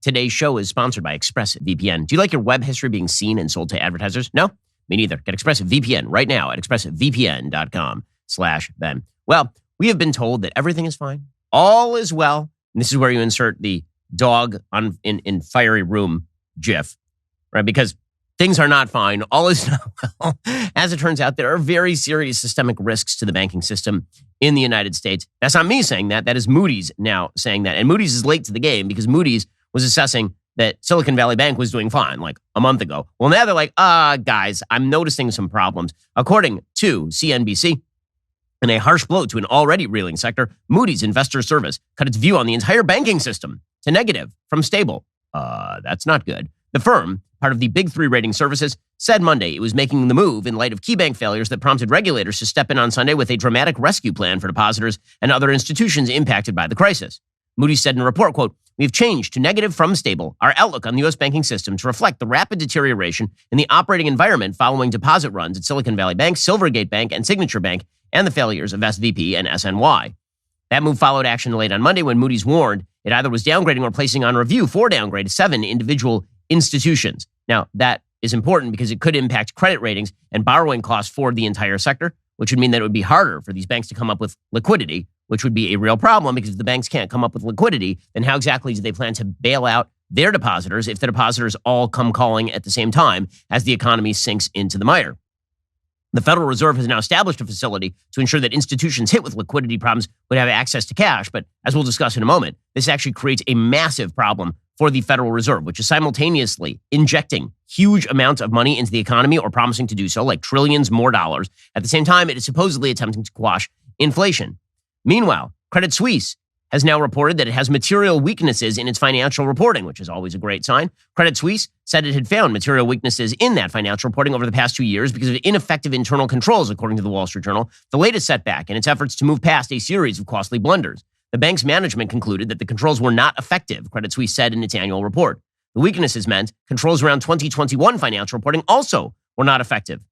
Today's show is sponsored by ExpressVPN. Do you like your web history being seen and sold to advertisers? No? Me neither. Get ExpressVPN right now at expressvpn.com/Ben. Well, we have been told that everything is fine. All is well. And this is where you insert the dog in fiery room gif, right? Because things are not fine. All is not well. As it turns out, there are very serious systemic risks to the banking system in the United States. That's not me saying that. That is Moody's now saying that. And Moody's is late to the game because Moody's was assessing that Silicon Valley Bank was doing fine like a month ago. Well, now they're like, guys, I'm noticing some problems. According to CNBC, in a harsh blow to an already reeling sector, Moody's Investor Service cut its view on the entire banking system to negative from stable. That's not good. The firm, part of the Big Three rating services, said Monday it was making the move in light of key bank failures that prompted regulators to step in on Sunday with a dramatic rescue plan for depositors and other institutions impacted by the crisis. Moody said in a report, quote, "We have changed to negative from stable our outlook on the U.S. banking system to reflect the rapid deterioration in the operating environment following deposit runs at Silicon Valley Bank, Silvergate Bank, and Signature Bank, and the failures of SVP and SNY." That move followed action late on Monday when Moody's warned it either was downgrading or placing on review for downgrade 7 individual institutions. Now, that is important because it could impact credit ratings and borrowing costs for the entire sector, which would mean that it would be harder for these banks to come up with liquidity, which would be a real problem because if the banks can't come up with liquidity, then how exactly do they plan to bail out their depositors if the depositors all come calling at the same time as the economy sinks into the mire? The Federal Reserve has now established a facility to ensure that institutions hit with liquidity problems would have access to cash. But as we'll discuss in a moment, this actually creates a massive problem for the Federal Reserve, which is simultaneously injecting huge amounts of money into the economy or promising to do so, like trillions more dollars. At the same time, it is supposedly attempting to quash inflation. Meanwhile, Credit Suisse has now reported that it has material weaknesses in its financial reporting, which is always a great sign. Credit Suisse said it had found material weaknesses in that financial reporting over the past 2 years because of ineffective internal controls, according to the Wall Street Journal, the latest setback in its efforts to move past a series of costly blunders. The bank's management concluded that the controls were not effective, Credit Suisse said in its annual report. The weaknesses meant controls around 2021 financial reporting also were not effective.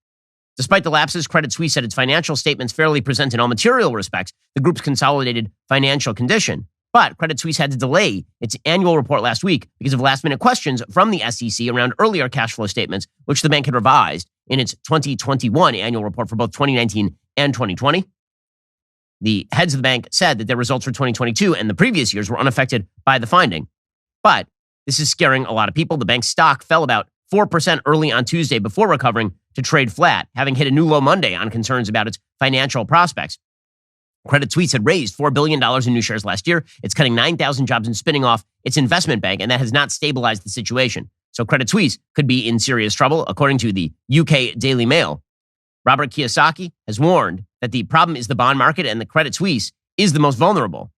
Despite the lapses, Credit Suisse said its financial statements fairly present in all material respects the group's consolidated financial condition. But Credit Suisse had to delay its annual report last week because of last-minute questions from the SEC around earlier cash flow statements, which the bank had revised in its 2021 annual report for both 2019 and 2020. The heads of the bank said that their results for 2022 and the previous years were unaffected by the finding. But this is scaring a lot of people. The bank's stock fell about 4% early on Tuesday before recovering to trade flat, having hit a new low Monday on concerns about its financial prospects. Credit Suisse had raised $4 billion in new shares last year. It's cutting 9,000 jobs and spinning off its investment bank, and that has not stabilized the situation. So Credit Suisse could be in serious trouble, according to the UK Daily Mail. Robert Kiyosaki has warned that the problem is the bond market and the Credit Suisse is the most vulnerable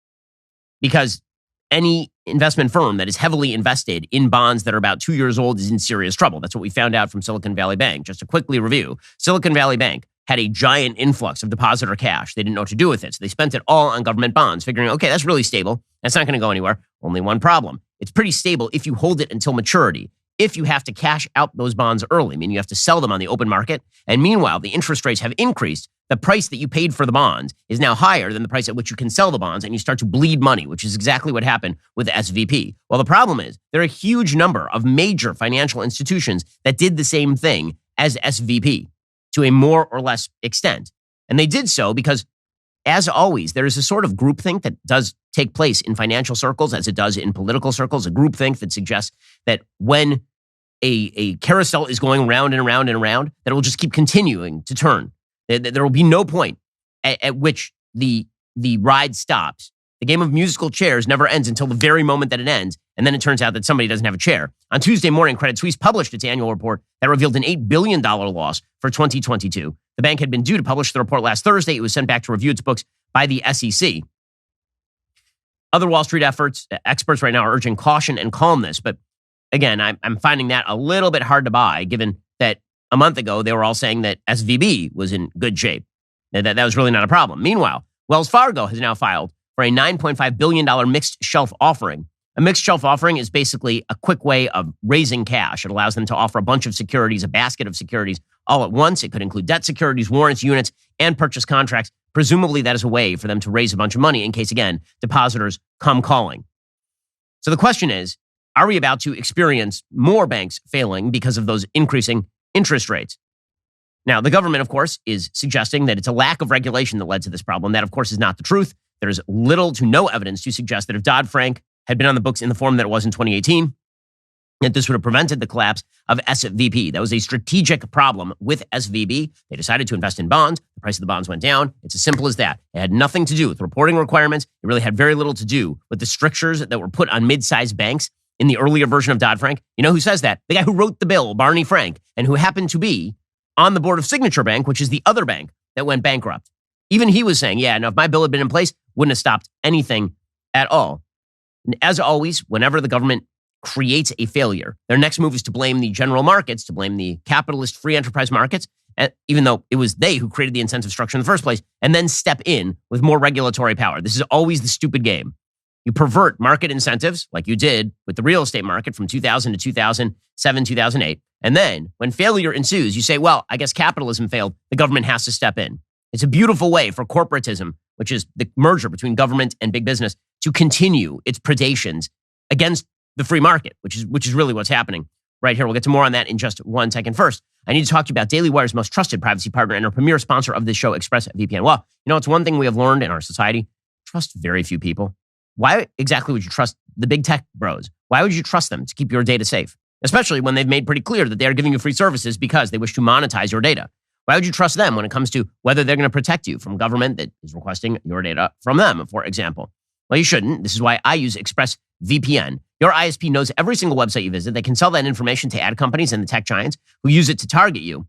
because any investment firm that is heavily invested in bonds that are about 2 years old is in serious trouble. That's what we found out from Silicon Valley Bank. Just to quickly review, Silicon Valley Bank had a giant influx of depositor cash. They didn't know what to do with it. So they spent it all on government bonds, figuring, okay, that's really stable. That's not going to go anywhere. Only one problem. It's pretty stable if you hold it until maturity. If you have to cash out those bonds early, meaning you have to sell them on the open market, and meanwhile, the interest rates have increased, the price that you paid for the bonds is now higher than the price at which you can sell the bonds, and you start to bleed money, which is exactly what happened with SVP. Well, the problem is there are a huge number of major financial institutions that did the same thing as SVP to a more or less extent. And they did so because, as always, there is a sort of groupthink that does take place in financial circles as it does in political circles, a groupthink that suggests that when a carousel is going round and around and around, that it will just keep continuing to turn. There will be no point at which the ride stops. The game of musical chairs never ends until the very moment that it ends, and then it turns out that somebody doesn't have a chair. On Tuesday morning, Credit Suisse published its annual report that revealed an $8 billion loss for 2022. The bank had been due to publish the report last Thursday. It was sent back to review its books by the SEC. Other Wall Street experts right now are urging caution and calmness, but again, I'm finding that a little bit hard to buy, given that a month ago they were all saying that SVB was in good shape. That was really not a problem. Meanwhile, Wells Fargo has now filed for a $9.5 billion mixed shelf offering. A mixed shelf offering is basically a quick way of raising cash. It allows them to offer a bunch of securities, a basket of securities, all at once. It could include debt securities, warrants, units, and purchase contracts. Presumably, that is a way for them to raise a bunch of money in case, again, depositors come calling. So the question is, are we about to experience more banks failing because of those increasing interest rates? Now, the government, of course, is suggesting that it's a lack of regulation that led to this problem. That, of course, is not the truth. There's little to no evidence to suggest that if Dodd-Frank had been on the books in the form that it was in 2018, that this would have prevented the collapse of SVB. That was a strategic problem with SVB. They decided to invest in bonds. The price of the bonds went down. It's as simple as that. It had nothing to do with reporting requirements. It really had very little to do with the strictures that were put on mid-sized banks in the earlier version of Dodd-Frank. You know who says that? The guy who wrote the bill, Barney Frank, and who happened to be on the board of Signature Bank, which is the other bank that went bankrupt. Even he was saying, yeah, no, if my bill had been in place, wouldn't have stopped anything at all. And as always, whenever the government creates a failure, their next move is to blame the general markets, to blame the capitalist free enterprise markets, even though it was they who created the incentive structure in the first place, and then step in with more regulatory power. This is always the stupid game. You pervert market incentives like you did with the real estate market from 2000 to 2007, 2008. And then when failure ensues, you say, well, I guess capitalism failed. The government has to step in. It's a beautiful way for corporatism, which is the merger between government and big business, to continue its predations against the free market, which is really what's happening right here. We'll get to more on that in just 1 second. First, I need to talk to you about DailyWire's most trusted privacy partner and our premier sponsor of this show, ExpressVPN. Well, you know, it's one thing we have learned in our society. Trust very few people. Why exactly would you trust the big tech bros? Why would you trust them to keep your data safe? Especially when they've made pretty clear that they are giving you free services because they wish to monetize your data. Why would you trust them when it comes to whether they're going to protect you from government that is requesting your data from them, for example? Well, you shouldn't. This is why I use ExpressVPN. Your ISP knows every single website you visit. They can sell that information to ad companies and the tech giants who use it to target you,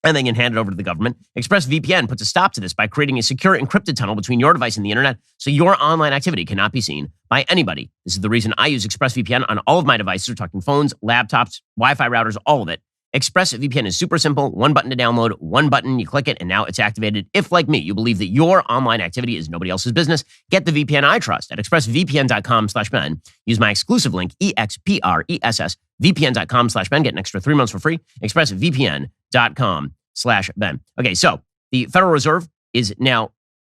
and they can hand it over to the government. ExpressVPN puts a stop to this by creating a secure encrypted tunnel between your device and the internet so your online activity cannot be seen by anybody. This is the reason I use ExpressVPN on all of my devices. We're talking phones, laptops, Wi-Fi routers, all of it. ExpressVPN is super simple. One button to download, one button, you click it, and now it's activated. If, like me, you believe that your online activity is nobody else's business, get the VPN I trust at expressvpn.com/Ben. Use my exclusive link, EXPRESS, VPN.com/Ben. Get an extra 3 months for free. expressvpn.com/Ben. Okay, so the Federal Reserve is now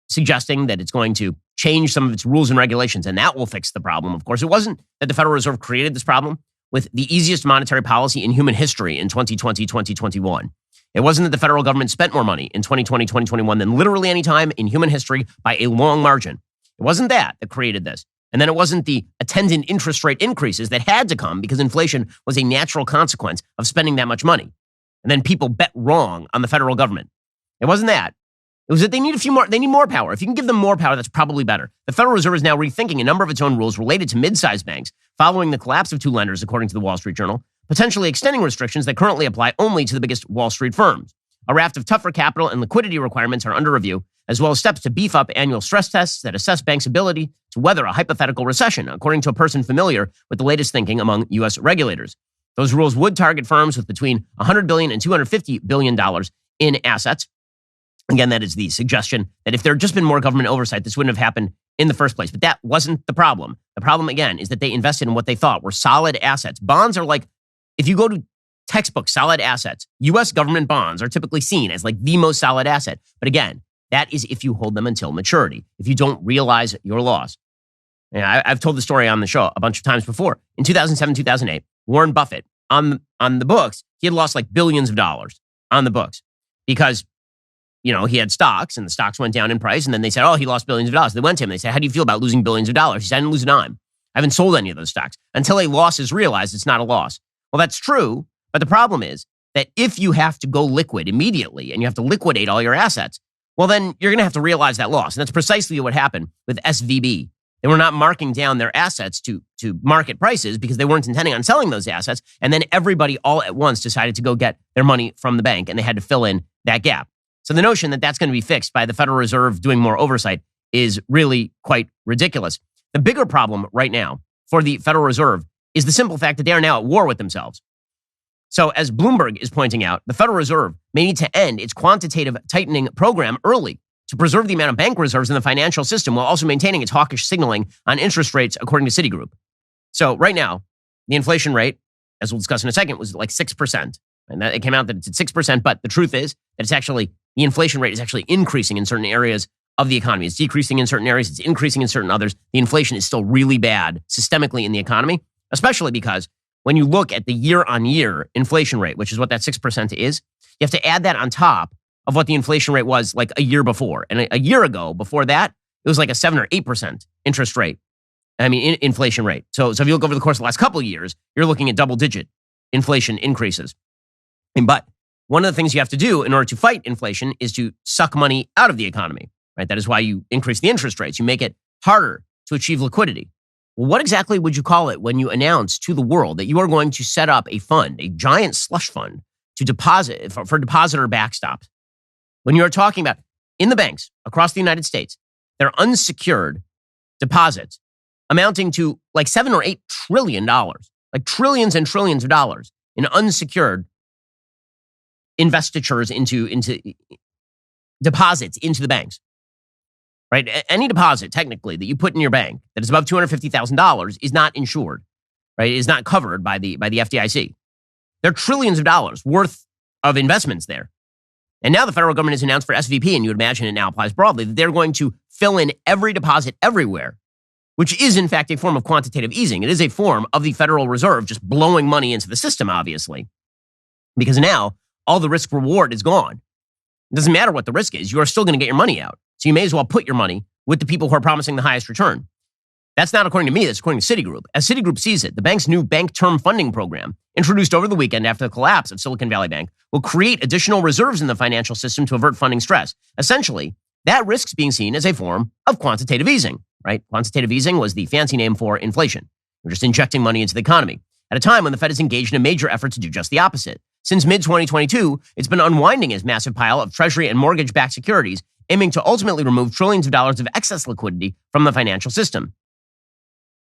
suggesting that it's going to change some of its rules and regulations, and that will fix the problem. Of course, it wasn't that the Federal Reserve created this problem with the easiest monetary policy in human history in 2020, 2021. It wasn't that the federal government spent more money in 2020, 2021 than literally any time in human history by a long margin. It wasn't that created this. And then it wasn't the attendant interest rate increases that had to come because inflation was a natural consequence of spending that much money. And then people bet wrong on the federal government. It wasn't that. It was that they need they need more power. If you can give them more power, that's probably better. The Federal Reserve is now rethinking a number of its own rules related to mid-sized banks following the collapse of two lenders, according to the Wall Street Journal, potentially extending restrictions that currently apply only to the biggest Wall Street firms. A raft of tougher capital and liquidity requirements are under review, as well as steps to beef up annual stress tests that assess banks' ability to weather a hypothetical recession, according to a person familiar with the latest thinking among U.S. regulators. Those rules would target firms with between $100 billion and $250 billion in assets. Again, that is the suggestion that if there had just been more government oversight, this wouldn't have happened in the first place. But that wasn't the problem. The problem, again, is that they invested in what they thought were solid assets. Bonds are like, if you go to textbook solid assets, U.S. government bonds are typically seen as like the most solid asset. But again, that is if you hold them until maturity, if you don't realize your loss. And I've told the story on the show a bunch of times before. In 2007, 2008, Warren Buffett, on the books, he had lost like billions of dollars on the books because he had stocks and the stocks went down in price. And then they said, oh, he lost billions of dollars. They went to him and they said, how do you feel about losing billions of dollars? He said, I didn't lose a dime. I haven't sold any of those stocks. Until a loss is realized, it's not a loss. Well, that's true. But the problem is that if you have to go liquid immediately and you have to liquidate all your assets, well, then you're going to have to realize that loss. And that's precisely what happened with SVB. They were not marking down their assets to market prices because they weren't intending on selling those assets. And then everybody all at once decided to go get their money from the bank and they had to fill in that gap. So the notion that that's going to be fixed by the Federal Reserve doing more oversight is really quite ridiculous. The bigger problem right now for the Federal Reserve is the simple fact that they are now at war with themselves. So as Bloomberg is pointing out, the Federal Reserve may need to end its quantitative tightening program early to preserve the amount of bank reserves in the financial system while also maintaining its hawkish signaling on interest rates, according to Citigroup. So right now, the inflation rate, as we'll discuss in a second, was like 6%. And it came out that it's at 6%, but the truth is that the inflation rate is actually increasing in certain areas of the economy. It's decreasing in certain areas. It's increasing in certain others. The inflation is still really bad systemically in the economy, especially because when you look at the year-on-year inflation rate, which is what that 6% is, you have to add that on top of what the inflation rate was like a year before. And a year ago, before that, it was like a 7 or 8% interest rate. Inflation rate. So if you look over the course of the last couple of years, you're looking at double-digit inflation increases. But one of the things you have to do in order to fight inflation is to suck money out of the economy, right? That is why you increase the interest rates. You make it harder to achieve liquidity. Well, what exactly would you call it when you announce to the world that you are going to set up a fund, a giant slush fund, to deposit for depositor backstops? When you're talking about in the banks across the United States, there are unsecured deposits amounting to like $7 or $8 trillion, like trillions and trillions of dollars in unsecured investitures into deposits into the banks, right? Any deposit, technically, that you put in your bank that is above $250,000 is not insured, right? It is not covered by the FDIC. There are trillions of dollars worth of investments there. And now the federal government has announced for SVP, and you would imagine it now applies broadly, that they're going to fill in every deposit everywhere, which is, in fact, a form of quantitative easing. It is a form of the Federal Reserve just blowing money into the system, obviously, because now all the risk reward is gone. It doesn't matter what the risk is. You are still going to get your money out. So you may as well put your money with the people who are promising the highest return. That's not according to me. That's according to Citigroup. As Citigroup sees it, the bank's new bank term funding program, introduced over the weekend after the collapse of Silicon Valley Bank, will create additional reserves in the financial system to avert funding stress. Essentially, that risk's being seen as a form of quantitative easing, right? Quantitative easing was the fancy name for inflation. We're just injecting money into the economy at a time when the Fed is engaged in a major effort to do just the opposite. Since mid-2022, it's been unwinding its massive pile of Treasury and mortgage-backed securities, aiming to ultimately remove trillions of dollars of excess liquidity from the financial system.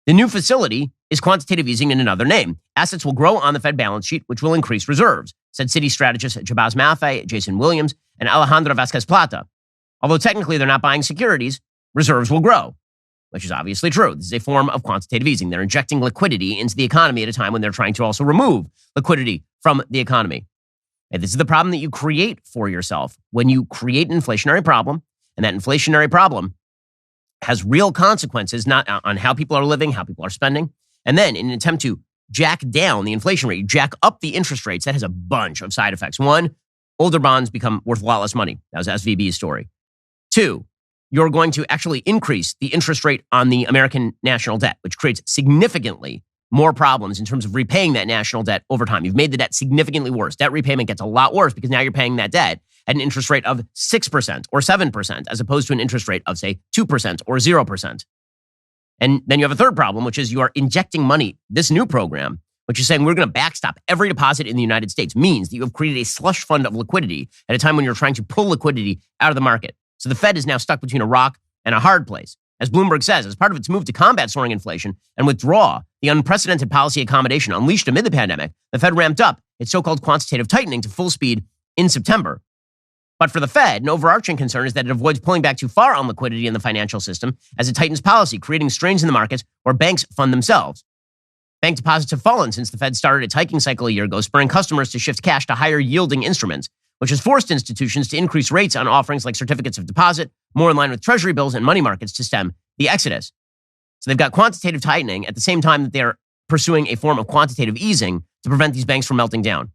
The new facility is quantitative easing in another name. Assets will grow on the Fed balance sheet, which will increase reserves, said Citi strategists Jabaz Maffei, Jason Williams, and Alejandro Vasquez-Plata. Although technically they're not buying securities, reserves will grow, which is obviously true. This is a form of quantitative easing. They're injecting liquidity into the economy at a time when they're trying to also remove liquidity from the economy. And this is the problem that you create for yourself when you create an inflationary problem, and that inflationary problem has real consequences not on how people are living, how people are spending. And then in an attempt to jack down the inflation rate, jack up the interest rates, that has a bunch of side effects. One, older bonds become worth a lot less money. That was SVB's story. Two, you're going to actually increase the interest rate on the American national debt, which creates significantly more problems in terms of repaying that national debt over time. You've made the debt significantly worse. Debt repayment gets a lot worse because now you're paying that debt at an interest rate of 6% or 7%, as opposed to an interest rate of, say, 2% or 0%. And then you have a third problem, which is you are injecting money. This new program, which is saying we're going to backstop every deposit in the United States, means that you have created a slush fund of liquidity at a time when you're trying to pull liquidity out of the market. So the Fed is now stuck between a rock and a hard place. As Bloomberg says, as part of its move to combat soaring inflation and withdraw the unprecedented policy accommodation unleashed amid the pandemic, the Fed ramped up its so-called quantitative tightening to full speed in September. But for the Fed, an overarching concern is that it avoids pulling back too far on liquidity in the financial system as it tightens policy, creating strains in the markets where banks fund themselves. Bank deposits have fallen since the Fed started its hiking cycle a year ago, spurring customers to shift cash to higher yielding instruments, which has forced institutions to increase rates on offerings like certificates of deposit, more in line with treasury bills and money markets to stem the exodus. So they've got quantitative tightening at the same time that they're pursuing a form of quantitative easing to prevent these banks from melting down.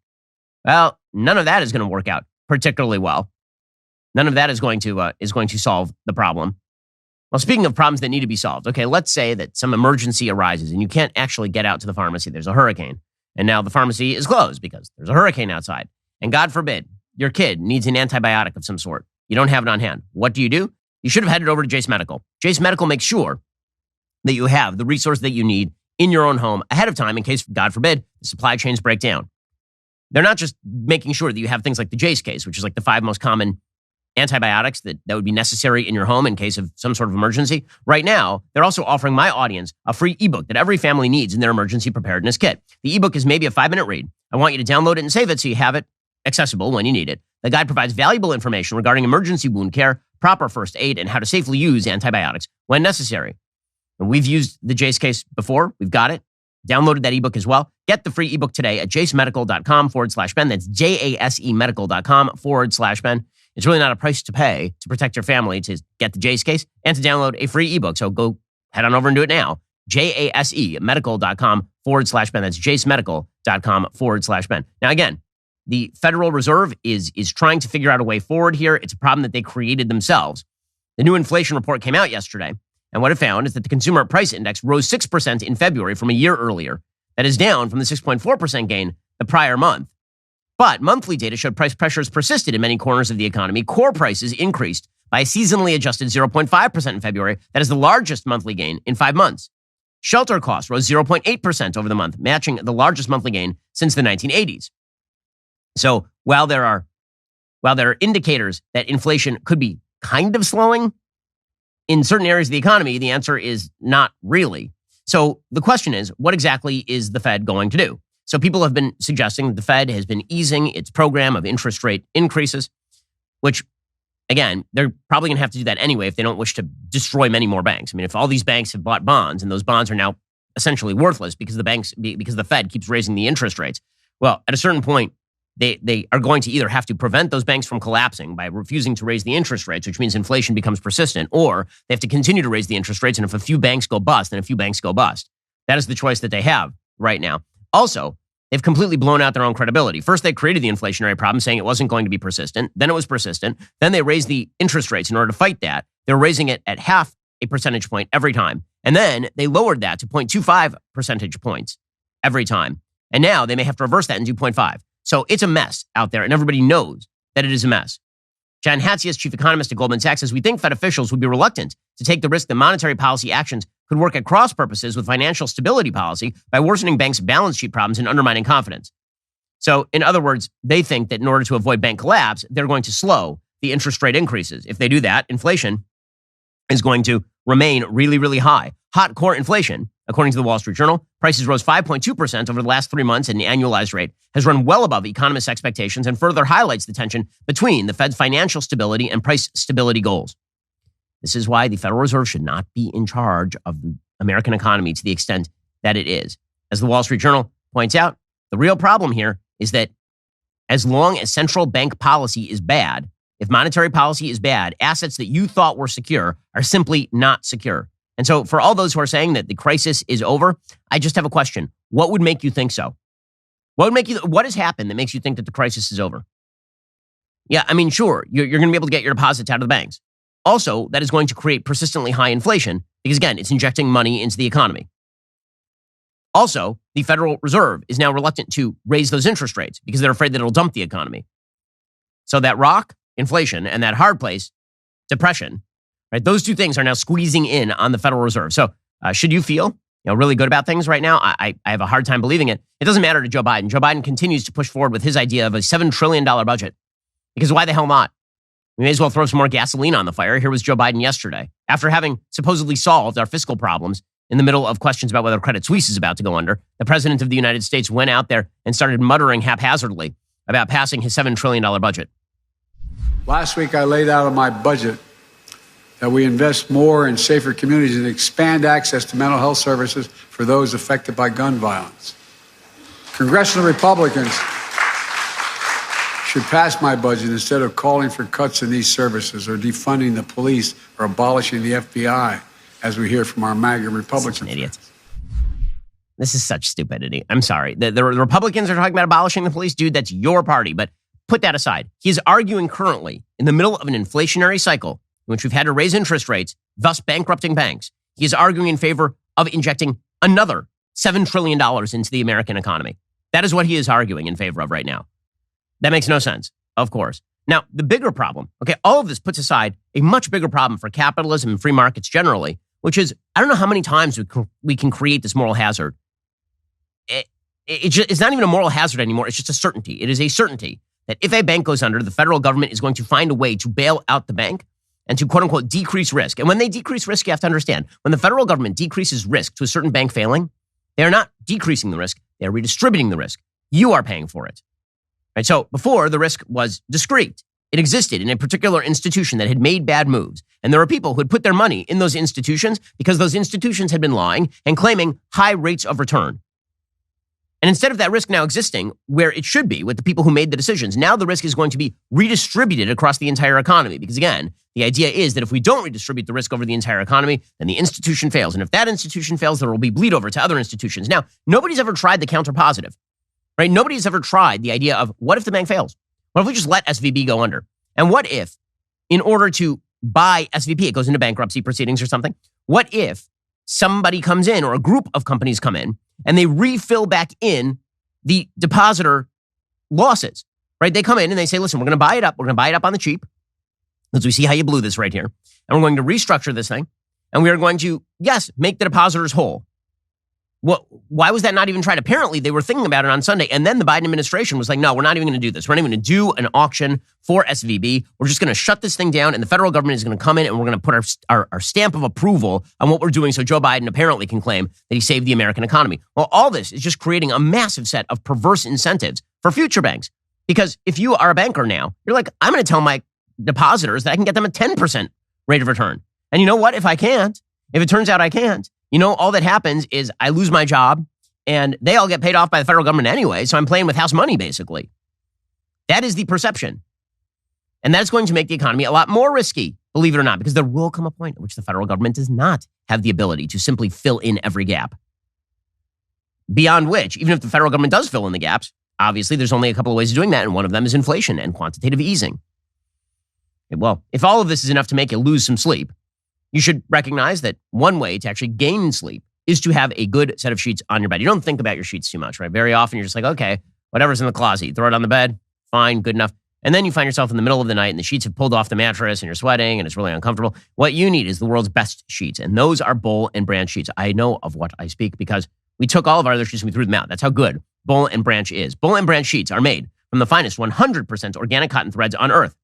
Well, none of that is going to work out particularly well. None of that is going to solve the problem. Well, speaking of problems that need to be solved, okay, let's say that some emergency arises and you can't actually get out to the pharmacy. There's a hurricane, and now the pharmacy is closed because there's a hurricane outside. And God forbid, your kid needs an antibiotic of some sort. You don't have it on hand. What do? You should have headed over to Jace Medical. Jace Medical makes sure that you have the resource that you need in your own home ahead of time in case, God forbid, the supply chains break down. They're not just making sure that you have things like the Jace case, which is like the 5 most common antibiotics that would be necessary in your home in case of some sort of emergency. Right now, they're also offering my audience a free ebook that every family needs in their emergency preparedness kit. The ebook is maybe a 5-minute read. I want you to download it and save it so you have it accessible when you need it. The guide provides valuable information regarding emergency wound care, proper first aid, and how to safely use antibiotics when necessary. And we've used the Jace case before. We've got it. Downloaded that ebook as well. Get the free ebook today at jacemedical.com/Ben. That's JASEmedical.com/Ben. It's really not a price to pay to protect your family to get the Jace case and to download a free ebook. So go head on over and do it now. JASEmedical.com jacemedical.com/Ben. That's jacemedical.com/Ben. Now, again, the Federal Reserve is trying to figure out a way forward here. It's a problem that they created themselves. The new inflation report came out yesterday, and what it found is that the consumer price index rose 6% in February from a year earlier. That is down from the 6.4% gain the prior month. But monthly data showed price pressures persisted in many corners of the economy. Core prices increased by a seasonally adjusted 0.5% in February. That is the largest monthly gain in 5 months. Shelter costs rose 0.8% over the month, matching the largest monthly gain since the 1980s. So while there are indicators that inflation could be kind of slowing, in certain areas of the economy, the answer is not really. So the question is, what exactly is the Fed going to do? So people have been suggesting that the Fed has been easing its program of interest rate increases, which, again, they're probably going to have to do that anyway if they don't wish to destroy many more banks. I mean, if all these banks have bought bonds and those bonds are now essentially worthless because the Fed keeps raising the interest rates, well, at a certain point, they are going to either have to prevent those banks from collapsing by refusing to raise the interest rates, which means inflation becomes persistent, or they have to continue to raise the interest rates, and if a few banks go bust, then a few banks go bust. That is the choice that they have right now. Also, they've completely blown out their own credibility. First, they created the inflationary problem, saying it wasn't going to be persistent. Then it was persistent. Then they raised the interest rates in order to fight that. They're raising it at half a percentage point every time. And then they lowered that to 0.25 percentage points every time. And now they may have to reverse that and do 0.5. So it's a mess out there, and everybody knows that it is a mess. John Hatzius, chief economist at Goldman Sachs, says, we think Fed officials would be reluctant to take the risk that monetary policy actions could work at cross purposes with financial stability policy by worsening banks' balance sheet problems and undermining confidence. So, in other words, they think that in order to avoid bank collapse, they're going to slow the interest rate increases. If they do that, inflation is going to remain really, really high. Hot core inflation, according to the Wall Street Journal, prices rose 5.2% over the last 3 months, and the annualized rate has run well above economists' expectations and further highlights the tension between the Fed's financial stability and price stability goals. This is why the Federal Reserve should not be in charge of the American economy to the extent that it is. As the Wall Street Journal points out, the real problem here is that as long as central bank policy is bad, if monetary policy is bad, assets that you thought were secure are simply not secure. And so for all those who are saying that the crisis is over, I just have a question. What would make you think so? What has happened that makes you think that the crisis is over? Yeah, I mean, sure, you're going to be able to get your deposits out of the banks. Also, that is going to create persistently high inflation because, again, it's injecting money into the economy. Also, the Federal Reserve is now reluctant to raise those interest rates because they're afraid that it'll dump the economy. So that rock, inflation, and that hard place, depression, right? Those two things are now squeezing in on the Federal Reserve. So should you feel really good about things right now? I have a hard time believing it. It doesn't matter to Joe Biden. Joe Biden continues to push forward with his idea of a $7 trillion budget because why the hell not? We may as well throw some more gasoline on the fire. Here was Joe Biden yesterday. After having supposedly solved our fiscal problems in the middle of questions about whether Credit Suisse is about to go under, the president of the United States went out there and started muttering haphazardly about passing his $7 trillion budget. Last week, I laid out in my budget that we invest more in safer communities and expand access to mental health services for those affected by gun violence. Congressional Republicans should pass my budget instead of calling for cuts in these services or defunding the police or abolishing the FBI, as we hear from our MAGA Republicans. Such an idiot. This is such stupidity. I'm sorry. The Republicans are talking about abolishing the police. Dude, that's your party. But put that aside. He is arguing currently in the middle of an inflationary cycle in which we've had to raise interest rates, thus bankrupting banks. He is arguing in favor of injecting another $7 trillion into the American economy. That is what he is arguing in favor of right now. That makes no sense, of course. Now, the bigger problem, all of this puts aside a much bigger problem for capitalism and free markets generally, which is, I don't know how many times we can create this moral hazard. It's not even a moral hazard anymore. It's just a certainty. It is a certainty that if a bank goes under, the federal government is going to find a way to bail out the bank and to, quote unquote, decrease risk. And when they decrease risk, you have to understand, when the federal government decreases risk to a certain bank failing, they are not decreasing the risk. They are redistributing the risk. You are paying for it. Right? So before, the risk was discrete. It existed in a particular institution that had made bad moves. And there were people who had put their money in those institutions because those institutions had been lying and claiming high rates of return. And instead of that risk now existing where it should be with the people who made the decisions, now the risk is going to be redistributed across the entire economy. Because again, the idea is that if we don't redistribute the risk over the entire economy, then the institution fails. And if that institution fails, there will be bleed over to other institutions. Now, nobody's ever tried the counter positive, right? Nobody's ever tried the idea of what if the bank fails? What if we just let SVB go under? And what if, in order to buy SVB, it goes into bankruptcy proceedings or something? What if somebody comes in or a group of companies come in and they refill back in the depositor losses, right? They come in and they say, listen, we're going to buy it up. We're going to buy it up on the cheap because we see how you blew this right here. And we're going to restructure this thing. And we are going to, yes, make the depositors whole. Why was that not even tried? Apparently, they were thinking about it on Sunday. And then the Biden administration was like, no, we're not even going to do this. We're not even going to do an auction for SVB. We're just going to shut this thing down. And the federal government is going to come in and we're going to put our stamp of approval on what we're doing so Joe Biden apparently can claim that he saved the American economy. Well, all this is just creating a massive set of perverse incentives for future banks. Because if you are a banker now, you're like, I'm going to tell my depositors that I can get them a 10% rate of return. And you know what? If it turns out I can't, all that happens is I lose my job and they all get paid off by the federal government anyway. So I'm playing with house money, basically. That is the perception. And that's going to make the economy a lot more risky, believe it or not, because there will come a point at which the federal government does not have the ability to simply fill in every gap. Beyond which, even if the federal government does fill in the gaps, obviously there's only a couple of ways of doing that. And one of them is inflation and quantitative easing. Well, if all of this is enough to make you lose some sleep, you should recognize that one way to actually gain sleep is to have a good set of sheets on your bed. You don't think about your sheets too much, right? Very often you're just like, okay, whatever's in the closet, you throw it on the bed, fine, good enough. And then you find yourself in the middle of the night and the sheets have pulled off the mattress and you're sweating and it's really uncomfortable. What you need is the world's best sheets. And those are Boll and Branch sheets. I know of what I speak because we took all of our other sheets and we threw them out. That's how good Boll and Branch is. Boll and Branch sheets are made from the finest 100% organic cotton threads on earth.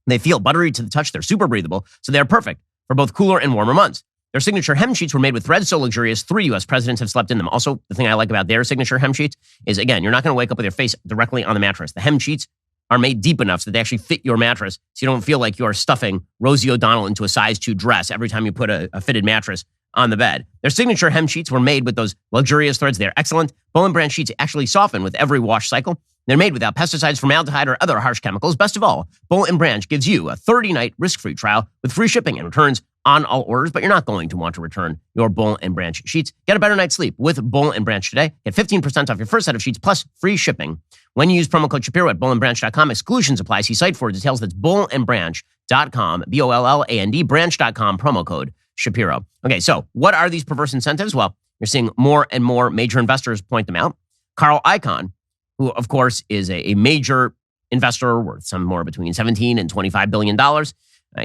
They feel buttery to the touch. They're super breathable. So they're perfect for both cooler and warmer months. Their signature hem sheets were made with threads so luxurious 3 U.S. presidents have slept in them. Also, the thing I like about their signature hem sheets is, again, you're not going to wake up with your face directly on the mattress. The hem sheets are made deep enough so that they actually fit your mattress so you don't feel like you're stuffing Rosie O'Donnell into a size 2 dress every time you put a fitted mattress on the bed. Their signature hem sheets were made with those luxurious threads. They're excellent. Boll and Branch sheets actually soften with every wash cycle. They're made without pesticides, formaldehyde, or other harsh chemicals. Best of all, Boll and Branch gives you a 30-night risk-free trial with free shipping and returns on all orders, but you're not going to want to return your Boll and Branch sheets. Get a better night's sleep with Boll and Branch today. Get 15% off your first set of sheets plus free shipping when you use promo code Shapiro at bollandbranch.com. Exclusions apply. See site for details. That's bollandbranch.com, BOLLAND, branch.com, promo code Shapiro. Okay, so what are these perverse incentives? Well, you're seeing more and more major investors point them out. Carl Icahn, who, of course, is a major investor worth somewhere between $17 and $25 billion.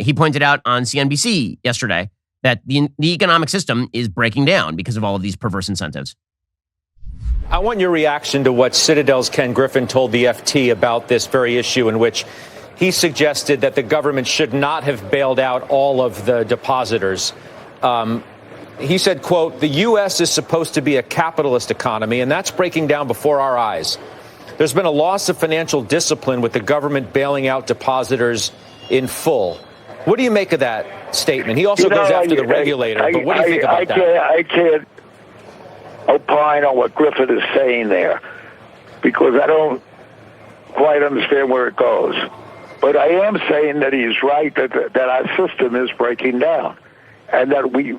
He pointed out on CNBC yesterday that the economic system is breaking down because of all of these perverse incentives. I want your reaction to what Citadel's Ken Griffin told the FT about this very issue, in which he suggested that the government should not have bailed out all of the depositors. He said, quote, the U.S. is supposed to be a capitalist economy, and that's breaking down before our eyes. There's been a loss of financial discipline with the government bailing out depositors in full. What do you make of that statement? He also goes after the regulator, but what do you think about that? I can't opine on what Griffith is saying there because I don't quite understand where it goes. But I am saying that he's right, that our system is breaking down and that we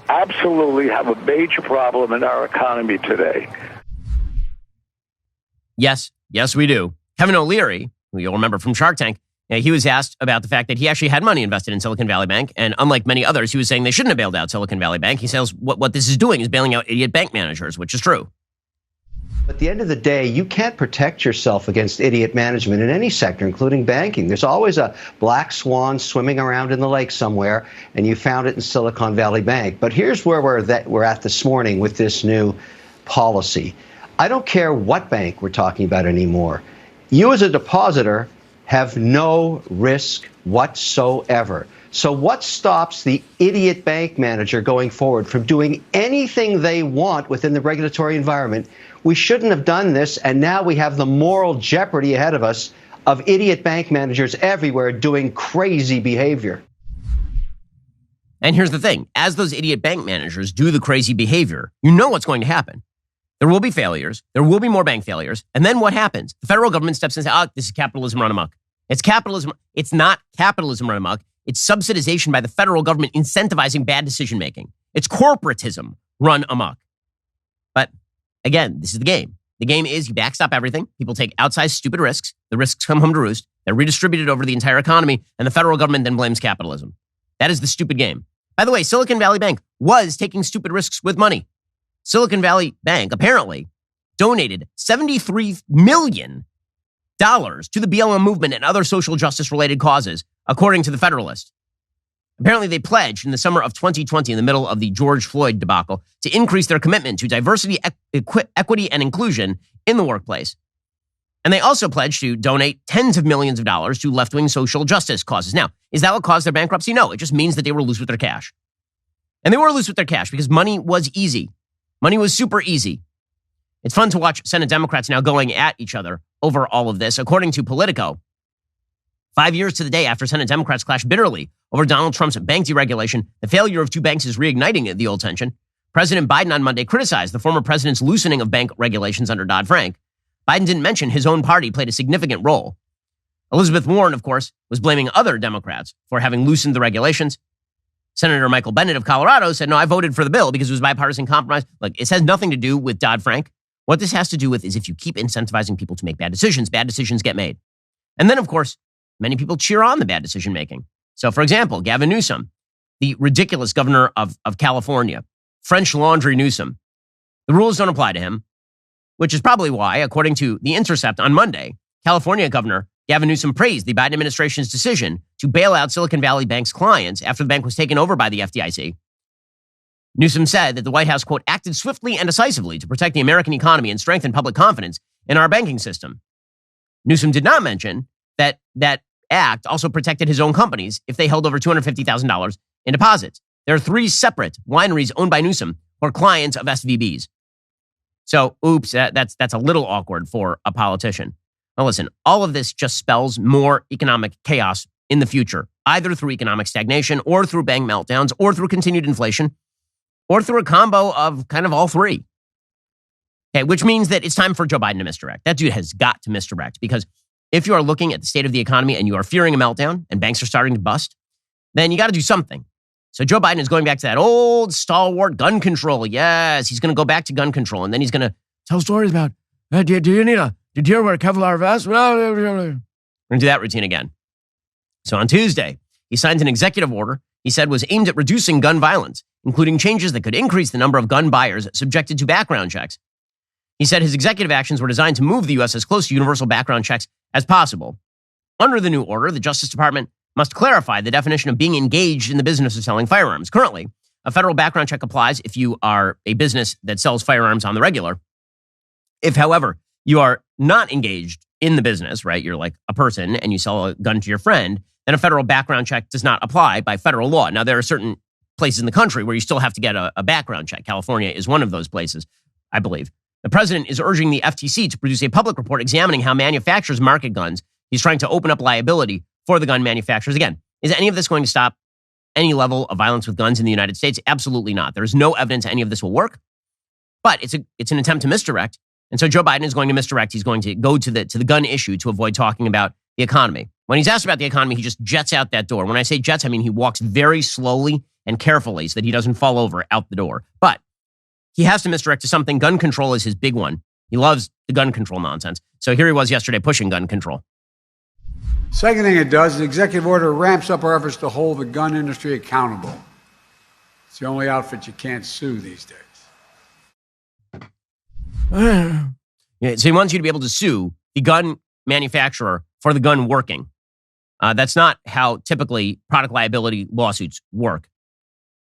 absolutely have a major problem in our economy today. Yes, we do. Kevin O'Leary, who you'll remember from Shark Tank, he was asked about the fact that he actually had money invested in Silicon Valley Bank. And unlike many others, he was saying they shouldn't have bailed out Silicon Valley Bank. He says what this is doing is bailing out idiot bank managers, which is true. At the end of the day, you can't protect yourself against idiot management in any sector, including banking. There's always a black swan swimming around in the lake somewhere, and you found it in Silicon Valley Bank. But here's where we're at this morning with this new policy. I don't care what bank we're talking about anymore. You as a depositor have no risk whatsoever. So what stops the idiot bank manager going forward from doing anything they want within the regulatory environment? We shouldn't have done this, and now we have the moral jeopardy ahead of us of idiot bank managers everywhere doing crazy behavior. And here's the thing. As those idiot bank managers do the crazy behavior, you know what's going to happen. There will be failures. There will be more bank failures. And then what happens? The federal government steps in and says, oh, this is capitalism run amok. It's capitalism. It's not capitalism run amok. It's subsidization by the federal government incentivizing bad decision making. It's corporatism run amok. But again, this is the game. The game is you backstop everything. People take outsized stupid risks. The risks come home to roost. They're redistributed over the entire economy, and the federal government then blames capitalism. That is the stupid game. By the way, Silicon Valley Bank was taking stupid risks with money. Silicon Valley Bank apparently donated $73 million to the BLM movement and other social justice-related causes, according to the Federalist. Apparently, they pledged in the summer of 2020, in the middle of the George Floyd debacle, to increase their commitment to diversity, equity, and inclusion in the workplace. And they also pledged to donate tens of millions of dollars to left-wing social justice causes. Now, is that what caused their bankruptcy? No, it just means that they were loose with their cash. And they were loose with their cash because money was easy. Money was super easy. It's fun to watch Senate Democrats now going at each other over all of this. According to Politico, 5 years to the day after Senate Democrats clashed bitterly over Donald Trump's bank deregulation, the failure of two banks is reigniting the old tension. President Biden on Monday criticized the former president's loosening of bank regulations under Dodd-Frank. Biden didn't mention his own party played a significant role. Elizabeth Warren, of course, was blaming other Democrats for having loosened the regulations. Senator Michael Bennet of Colorado said, no, I voted for the bill because it was bipartisan compromise. Look, it has nothing to do with Dodd-Frank. What this has to do with is if you keep incentivizing people to make bad decisions get made. And then, of course, many people cheer on the bad decision making. So, for example, Gavin Newsom, the ridiculous governor of California, French Laundry Newsom. The rules don't apply to him, which is probably why, according to The Intercept on Monday, California Governor Gavin Newsom praised the Biden administration's decision to bail out Silicon Valley Bank's clients after the bank was taken over by the FDIC. Newsom said that the White House, quote, acted swiftly and decisively to protect the American economy and strengthen public confidence in our banking system. Newsom did not mention that that act also protected his own companies if they held over $250,000 in deposits. There are 3 separate wineries owned by Newsom who are clients of SVBs. So, oops, that's a little awkward for a politician. Now listen, all of this just spells more economic chaos in the future, either through economic stagnation or through bank meltdowns or through continued inflation or through a combo of kind of all 3. Okay, which means that it's time for Joe Biden to misdirect. That dude has got to misdirect because if you are looking at the state of the economy and you are fearing a meltdown and banks are starting to bust, then you got to do something. So Joe Biden is going back to that old stalwart gun control. Yes, he's going to go back to gun control and then he's going to tell stories about, do you hear wear a Kevlar vest? We're going to do that routine again. So on Tuesday, he signed an executive order he said was aimed at reducing gun violence, including changes that could increase the number of gun buyers subjected to background checks. He said his executive actions were designed to move the U.S. as close to universal background checks as possible. Under the new order, the Justice Department must clarify the definition of being engaged in the business of selling firearms. Currently, a federal background check applies if you are a business that sells firearms on the regular. If, however, you are not engaged in the business, right? You're like a person and you sell a gun to your friend, then a federal background check does not apply by federal law. Now, there are certain places in the country where you still have to get a background check. California is one of those places, I believe. The president is urging the FTC to produce a public report examining how manufacturers market guns. He's trying to open up liability for the gun manufacturers. Again, is any of this going to stop any level of violence with guns in the United States? Absolutely not. There is no evidence any of this will work, but it's an attempt to misdirect. And so Joe Biden is going to misdirect. He's going to go to the gun issue to avoid talking about the economy. When he's asked about the economy, he just jets out that door. When I say jets, I mean he walks very slowly and carefully so that he doesn't fall over out the door. But he has to misdirect to something. Gun control is his big one. He loves the gun control nonsense. So here he was yesterday pushing gun control. Second thing it does, the executive order ramps up our efforts to hold the gun industry accountable. It's the only outfit you can't sue these days. Yeah, so he wants you to be able to sue the gun manufacturer for the gun working. That's not how typically product liability lawsuits work.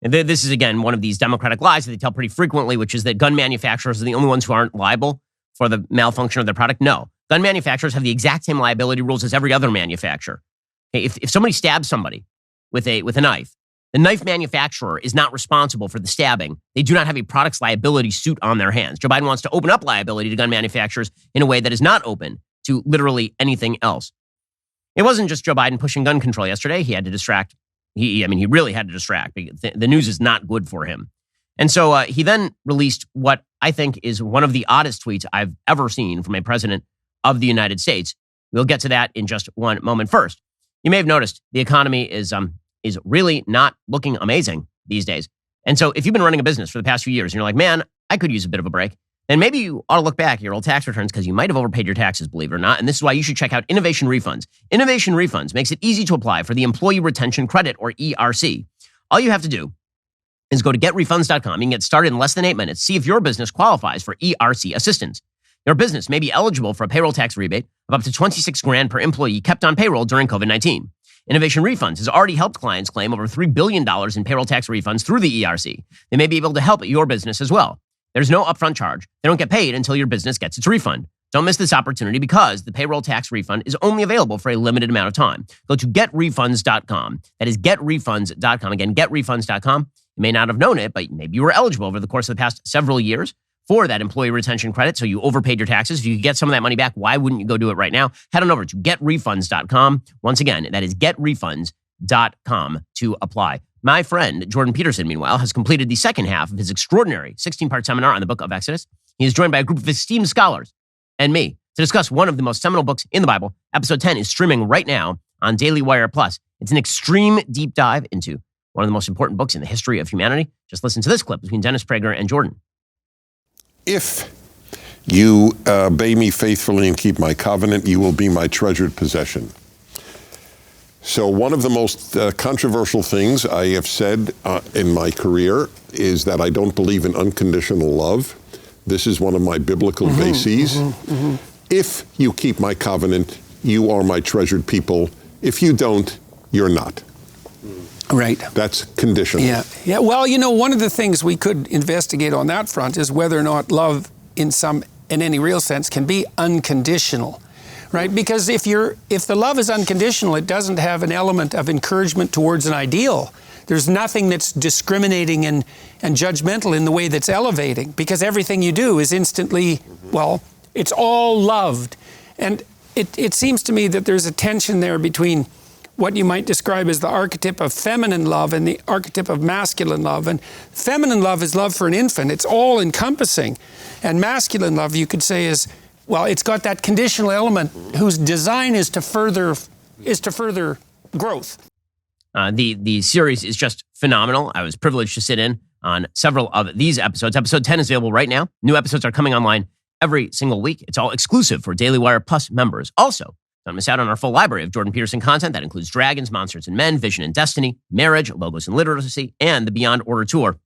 And this is, again, one of these Democratic lies that they tell pretty frequently, which is that gun manufacturers are the only ones who aren't liable for the malfunction of their product. No. Gun manufacturers have the exact same liability rules as every other manufacturer. Okay, if somebody stabs somebody with a knife, the knife manufacturer is not responsible for the stabbing. They do not have a products liability suit on their hands. Joe Biden wants to open up liability to gun manufacturers in a way that is not open to literally anything else. It wasn't just Joe Biden pushing gun control yesterday. He had to distract. He really had to distract. The news is not good for him. And so he then released what I think is one of the oddest tweets I've ever seen from a president of the United States. We'll get to that in just one moment. First, you may have noticed the economy is really not looking amazing these days. And so if you've been running a business for the past few years and you're like, man, I could use a bit of a break, then maybe you ought to look back at your old tax returns because you might have overpaid your taxes, believe it or not. And this is why you should check out Innovation Refunds. Innovation Refunds makes it easy to apply for the Employee Retention Credit, or ERC. All you have to do is go to getrefunds.com. You can get started in less than 8 minutes. See if your business qualifies for ERC assistance. Your business may be eligible for a payroll tax rebate of up to $26,000 per employee kept on payroll during COVID-19. Innovation Refunds has already helped clients claim over $3 billion in payroll tax refunds through the ERC. They may be able to help your business as well. There's no upfront charge. They don't get paid until your business gets its refund. Don't miss this opportunity because the payroll tax refund is only available for a limited amount of time. Go to getrefunds.com. That is getrefunds.com. Again, getrefunds.com. You may not have known it, but maybe you were eligible over the course of the past several years for that employee retention credit, so you overpaid your taxes. If you could get some of that money back, why wouldn't you go do it right now? Head on over to getrefunds.com. Once again, that is getrefunds.com to apply. My friend, Jordan Peterson, meanwhile, has completed the second half of his extraordinary 16-part seminar on the book of Exodus. He is joined by a group of esteemed scholars and me to discuss one of the most seminal books in the Bible. Episode 10 is streaming right now on DailyWire Plus. It's an extreme deep dive into one of the most important books in the history of humanity. Just listen to this clip between Dennis Prager and Jordan. If you obey me faithfully and keep my covenant, you will be my treasured possession. So one of the most controversial things I have said in my career is that I don't believe in unconditional love. This is one of my biblical bases. If you keep my covenant, you are my treasured people. If you don't, you're not. Right. That's conditional. Yeah. Well, you know, one of the things we could investigate on that front is whether or not love in any real sense can be unconditional. Right? Because if the love is unconditional, it doesn't have an element of encouragement towards an ideal. There's nothing that's discriminating and judgmental in the way that's elevating, because everything you do is instantly, well, it's all loved. And it seems to me that there's a tension there between what you might describe as the archetype of feminine love and the archetype of masculine love. And feminine love is love for an infant. It's all encompassing. And masculine love, you could say, is, well, it's got that conditional element whose design is to further growth. The series is just phenomenal. I was privileged to sit in on several of these episodes. Episode 10 is available right now. New episodes are coming online every single week. It's all exclusive for Daily Wire Plus members. Also, don't miss out on our full library of Jordan Peterson content that includes Dragons, Monsters and Men, Vision and Destiny, Marriage, Logos and Literacy, and the Beyond Order Tour.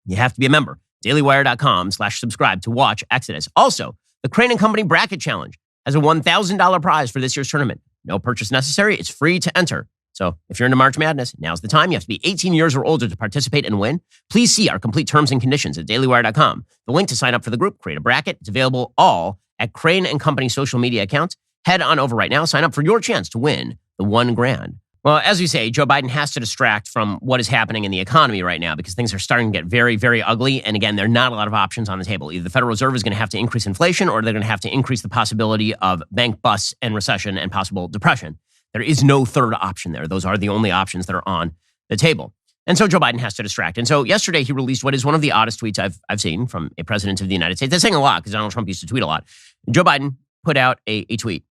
You have to be a member. DailyWire.com/subscribe to watch Exodus. Also, the Crane & Company Bracket Challenge has a $1,000 prize for this year's tournament. No purchase necessary. It's free to enter. So if you're into March Madness, now's the time. You have to be 18 years or older to participate and win. Please see our complete terms and conditions at dailywire.com. The link to sign up for the group, create a bracket. It's available all at Crane & Company social media accounts. Head on over right now. Sign up for your chance to win the $1,000. Well, as we say, Joe Biden has to distract from what is happening in the economy right now because things are starting to get very, very ugly. And again, there are not a lot of options on the table. Either the Federal Reserve is going to have to increase inflation or they're going to have to increase the possibility of bank busts and recession and possible depression. There is no third option there. Those are the only options that are on the table. And so Joe Biden has to distract. And so yesterday he released what is one of the oddest tweets I've seen from a president of the United States. That's saying a lot because Donald Trump used to tweet a lot. Joe Biden put out a tweet.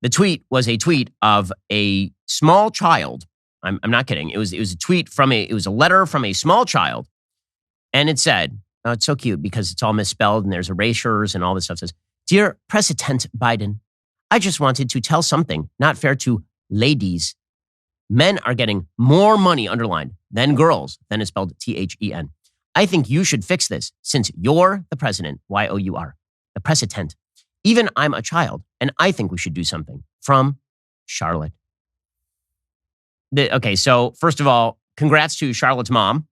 The tweet was a tweet of a small child. I'm not kidding. It was a tweet it was a letter from a small child. And it said, oh, it's so cute because it's all misspelled and there's erasures and all this stuff. It says, "Dear President Biden, I just wanted to tell something not fair to ladies. Men are getting more money underlined than girls." Then it's spelled THEN. "I think you should fix this since you're the president, YOUR, the president. Even I'm a child, and I think we should do something. From Charlotte." Okay, so first of all, congrats to Charlotte's mom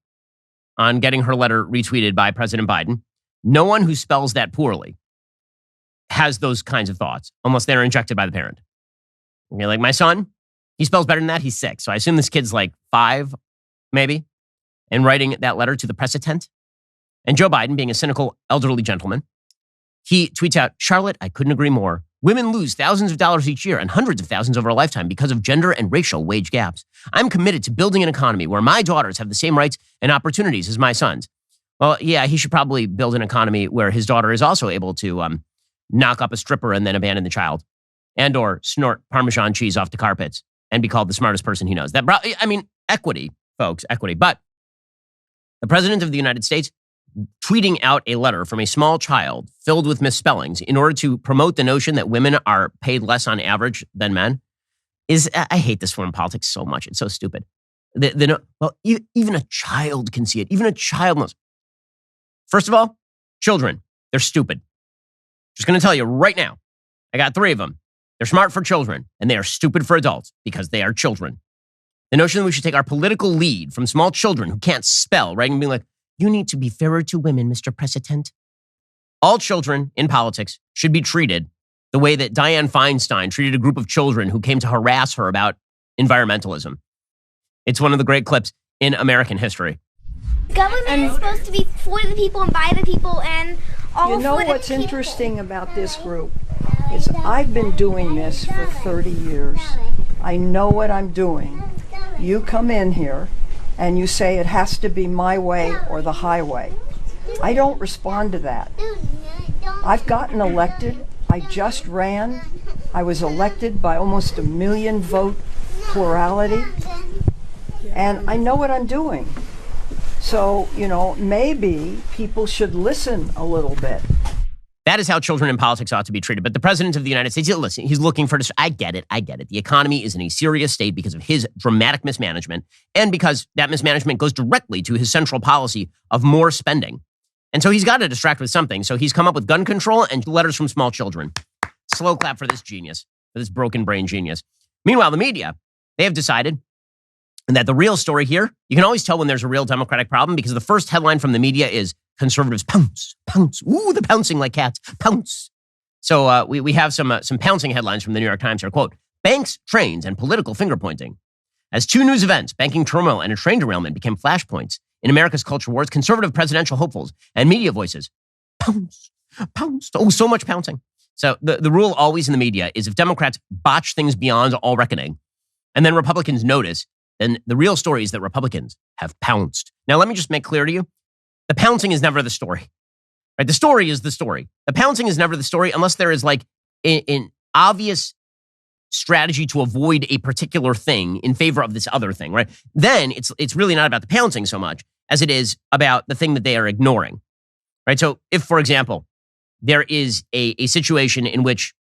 on getting her letter retweeted by President Biden. No one who spells that poorly has those kinds of thoughts unless they're injected by the parent. Okay, like my son, he spells better than that. He's 6. So I assume this kid's like 5, maybe, and writing that letter to the president. And Joe Biden, being a cynical elderly gentleman, he tweets out, "Charlotte, I couldn't agree more. Women lose thousands of dollars each year and hundreds of thousands over a lifetime because of gender and racial wage gaps. I'm committed to building an economy where my daughters have the same rights and opportunities as my sons. Well, yeah, he should probably build an economy where his daughter is also able to knock up a stripper and then abandon the child, and or snort Parmesan cheese off the carpets and be called the smartest person he knows. Equity, folks, equity. But the president of the United States tweeting out a letter from a small child filled with misspellings in order to promote the notion that women are paid less on average than men I hate this form of politics so much. It's so stupid. Even a child can see it. Even a child knows. First of all, children, they're stupid. Just going to tell you right now, I got 3 of them. They're smart for children, and they are stupid for adults because they are children. The notion that we should take our political lead from small children who can't spell, right, and be like, you need to be fairer to women, Mr. President. All children in politics should be treated the way that Dianne Feinstein treated a group of children who came to harass her about environmentalism. It's one of the great clips in American history. Government is supposed to be for the people and by the people and all. You know what's interesting about this group is I've been doing this for 30 years. I know what I'm doing. You come in here and you say it has to be my way or the highway. I don't respond to that. I've gotten elected. I just ran. I was elected by almost 1 million vote plurality. And I know what I'm doing. So, maybe people should listen a little bit. That is how children in politics ought to be treated. But the president of the United States, listen, he's looking for this. I get it. The economy is in a serious state because of his dramatic mismanagement and because that mismanagement goes directly to his central policy of more spending. And so he's got to distract with something. So he's come up with gun control and letters from small children. Slow clap for this genius, for this broken brain genius. Meanwhile, the media, they have decided that the real story here, you can always tell when there's a real Democratic problem because the first headline from the media is conservatives pounce, pounce. Ooh, they're pouncing like cats, pounce. So we have some pouncing headlines from the New York Times here. Quote, banks, trains, and political finger-pointing. As 2 news events, banking turmoil and a train derailment became flashpoints in America's culture wars, conservative presidential hopefuls and media voices pounce, pounce. Oh, so much pouncing. So the rule always in the media is if Democrats botch things beyond all reckoning and then Republicans notice, then the real story is that Republicans have pounced. Now, let me just make clear to you, the pouncing is never the story. Right? The story is the story. The pouncing is never the story unless there is like an obvious strategy to avoid a particular thing in favor of this other thing, right? Then it's really not about the pouncing so much as it is about the thing that they are ignoring, right? So if, for example, there is a situation in which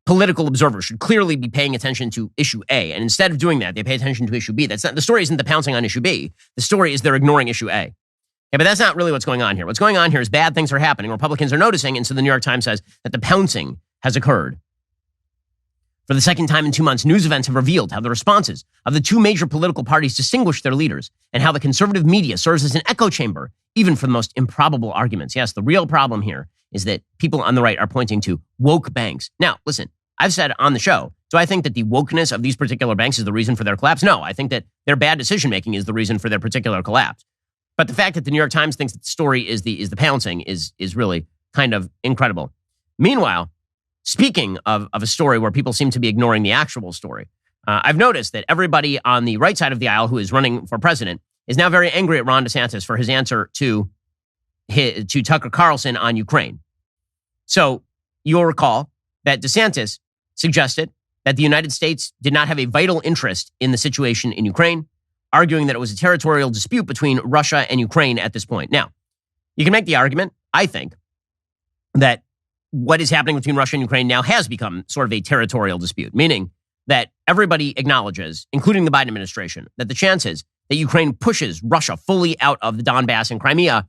political observers should clearly be paying attention to issue A, and instead of doing that, they pay attention to issue B. That's not, the story isn't the pouncing on issue B. The story is they're ignoring issue A. Okay, but that's not really what's going on here. What's going on here is bad things are happening. Republicans are noticing, and so the New York Times says that the pouncing has occurred. For the second time in 2 months, news events have revealed how the responses of the 2 major political parties distinguish their leaders and how the conservative media serves as an echo chamber, even for the most improbable arguments. Yes, the real problem here is that people on the right are pointing to woke banks. Now, listen, I've said on the show, do I think that the wokeness of these particular banks is the reason for their collapse? No, I think that their bad decision-making is the reason for their particular collapse. But the fact that the New York Times thinks that the story is the pouncing is really kind of incredible. Meanwhile, speaking of a story where people seem to be ignoring the actual story, I've noticed that everybody on the right side of the aisle who is running for president is now very angry at Ron DeSantis for his answer to Tucker Carlson on Ukraine. So you'll recall that DeSantis suggested that the United States did not have a vital interest in the situation in Ukraine, arguing that it was a territorial dispute between Russia and Ukraine at this point. Now, you can make the argument, I think, that what is happening between Russia and Ukraine now has become sort of a territorial dispute, meaning that everybody acknowledges, including the Biden administration, that the chances that Ukraine pushes Russia fully out of the Donbass and Crimea,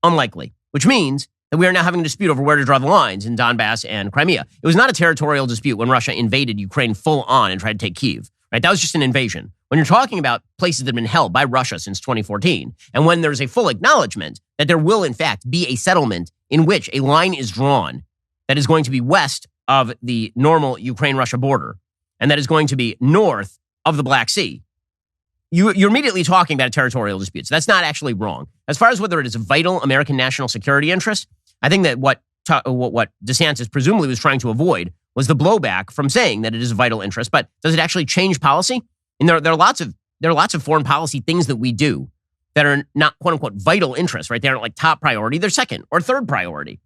unlikely, which means that we are now having a dispute over where to draw the lines in Donbass and Crimea. It was not a territorial dispute when Russia invaded Ukraine full on and tried to take Kyiv, right? That was just an invasion. When you're talking about places that have been held by Russia since 2014, and when there's a full acknowledgement that there will, in fact, be a settlement in which a line is drawn that is going to be west of the normal Ukraine-Russia border, and that is going to be north of the Black Sea, you're immediately talking about a territorial dispute. So that's not actually wrong. As far as whether it is a vital American national security interest, I think that what DeSantis presumably was trying to avoid was the blowback from saying that it is a vital interest. But does it actually change policy? And there are lots of foreign policy things that we do that are not quote unquote vital interests, right? They aren't like top priority. They're second or third priority.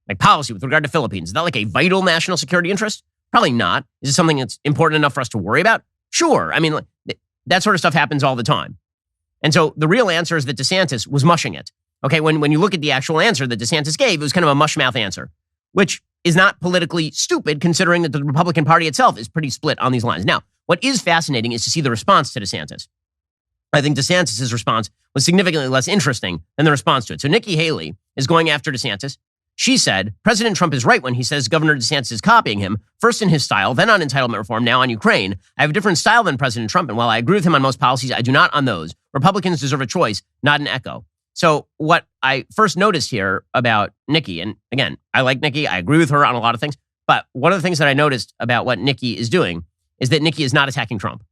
Like policy with regard to Philippines. Is that like a vital national security interest? Probably not. Is it something that's important enough for us to worry about? Sure. I mean, like, that sort of stuff happens all the time. And so the real answer is that DeSantis was mushing it. Okay, when you look at the actual answer that DeSantis gave, it was kind of a mush-mouth answer, which is not politically stupid considering that the Republican Party itself is pretty split on these lines. Now, what is fascinating is to see the response to DeSantis. I think DeSantis' response was significantly less interesting than the response to it. So Nikki Haley is going after DeSantis. She said, President Trump is right when he says Governor DeSantis is copying him, first in his style, then on entitlement reform, now on Ukraine. I have a different style than President Trump, and while I agree with him on most policies, I do not on those. Republicans deserve a choice, not an echo. So what I first noticed here about Nikki, and again, I like Nikki, I agree with her on a lot of things, but one of the things that I noticed about what Nikki is doing is that Nikki is not attacking Trump.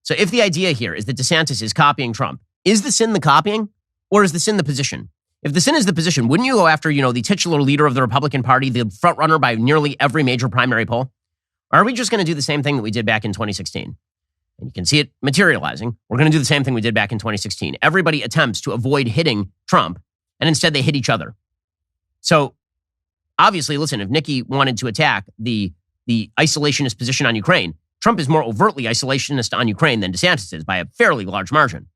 So if the idea here is that DeSantis is copying Trump, is the sin the copying, or is the sin the position? If the sin is the position, wouldn't you go after, the titular leader of the Republican Party, the front runner by nearly every major primary poll? Or are we just going to do the same thing that we did back in 2016? And you can see it materializing. We're going to do the same thing we did back in 2016. Everybody attempts to avoid hitting Trump, and instead they hit each other. So obviously, listen, if Nikki wanted to attack the isolationist position on Ukraine, Trump is more overtly isolationist on Ukraine than DeSantis is by a fairly large margin.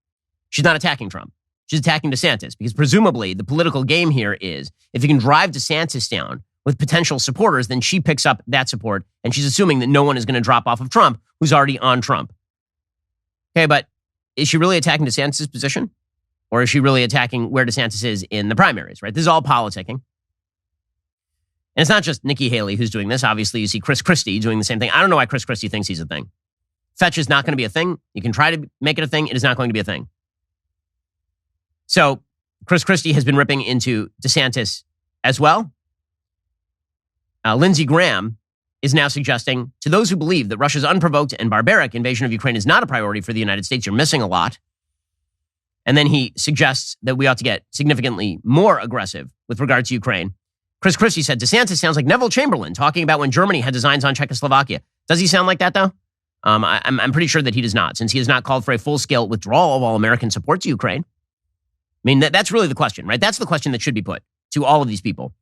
She's not attacking Trump. She's attacking DeSantis because presumably the political game here is if you can drive DeSantis down with potential supporters, then she picks up that support, and she's assuming that no one is going to drop off of Trump who's already on Trump. Okay, but is she really attacking DeSantis' position? Or is she really attacking where DeSantis is in the primaries, right? This is all politicking. And it's not just Nikki Haley who's doing this. Obviously, you see Chris Christie doing the same thing. I don't know why Chris Christie thinks he's a thing. Fetch is not going to be a thing. You can try to make it a thing. It is not going to be a thing. So Chris Christie has been ripping into DeSantis as well. Lindsey Graham is now suggesting to those who believe that Russia's unprovoked and barbaric invasion of Ukraine is not a priority for the United States, you're missing a lot. And then he suggests that we ought to get significantly more aggressive with regard to Ukraine. Chris Christie said, DeSantis sounds like Neville Chamberlain talking about when Germany had designs on Czechoslovakia. Does he sound like that, though? I'm pretty sure that he does not, since he has not called for a full-scale withdrawal of all American support to Ukraine. I mean, that's really the question, right? That's the question that should be put to all of these people.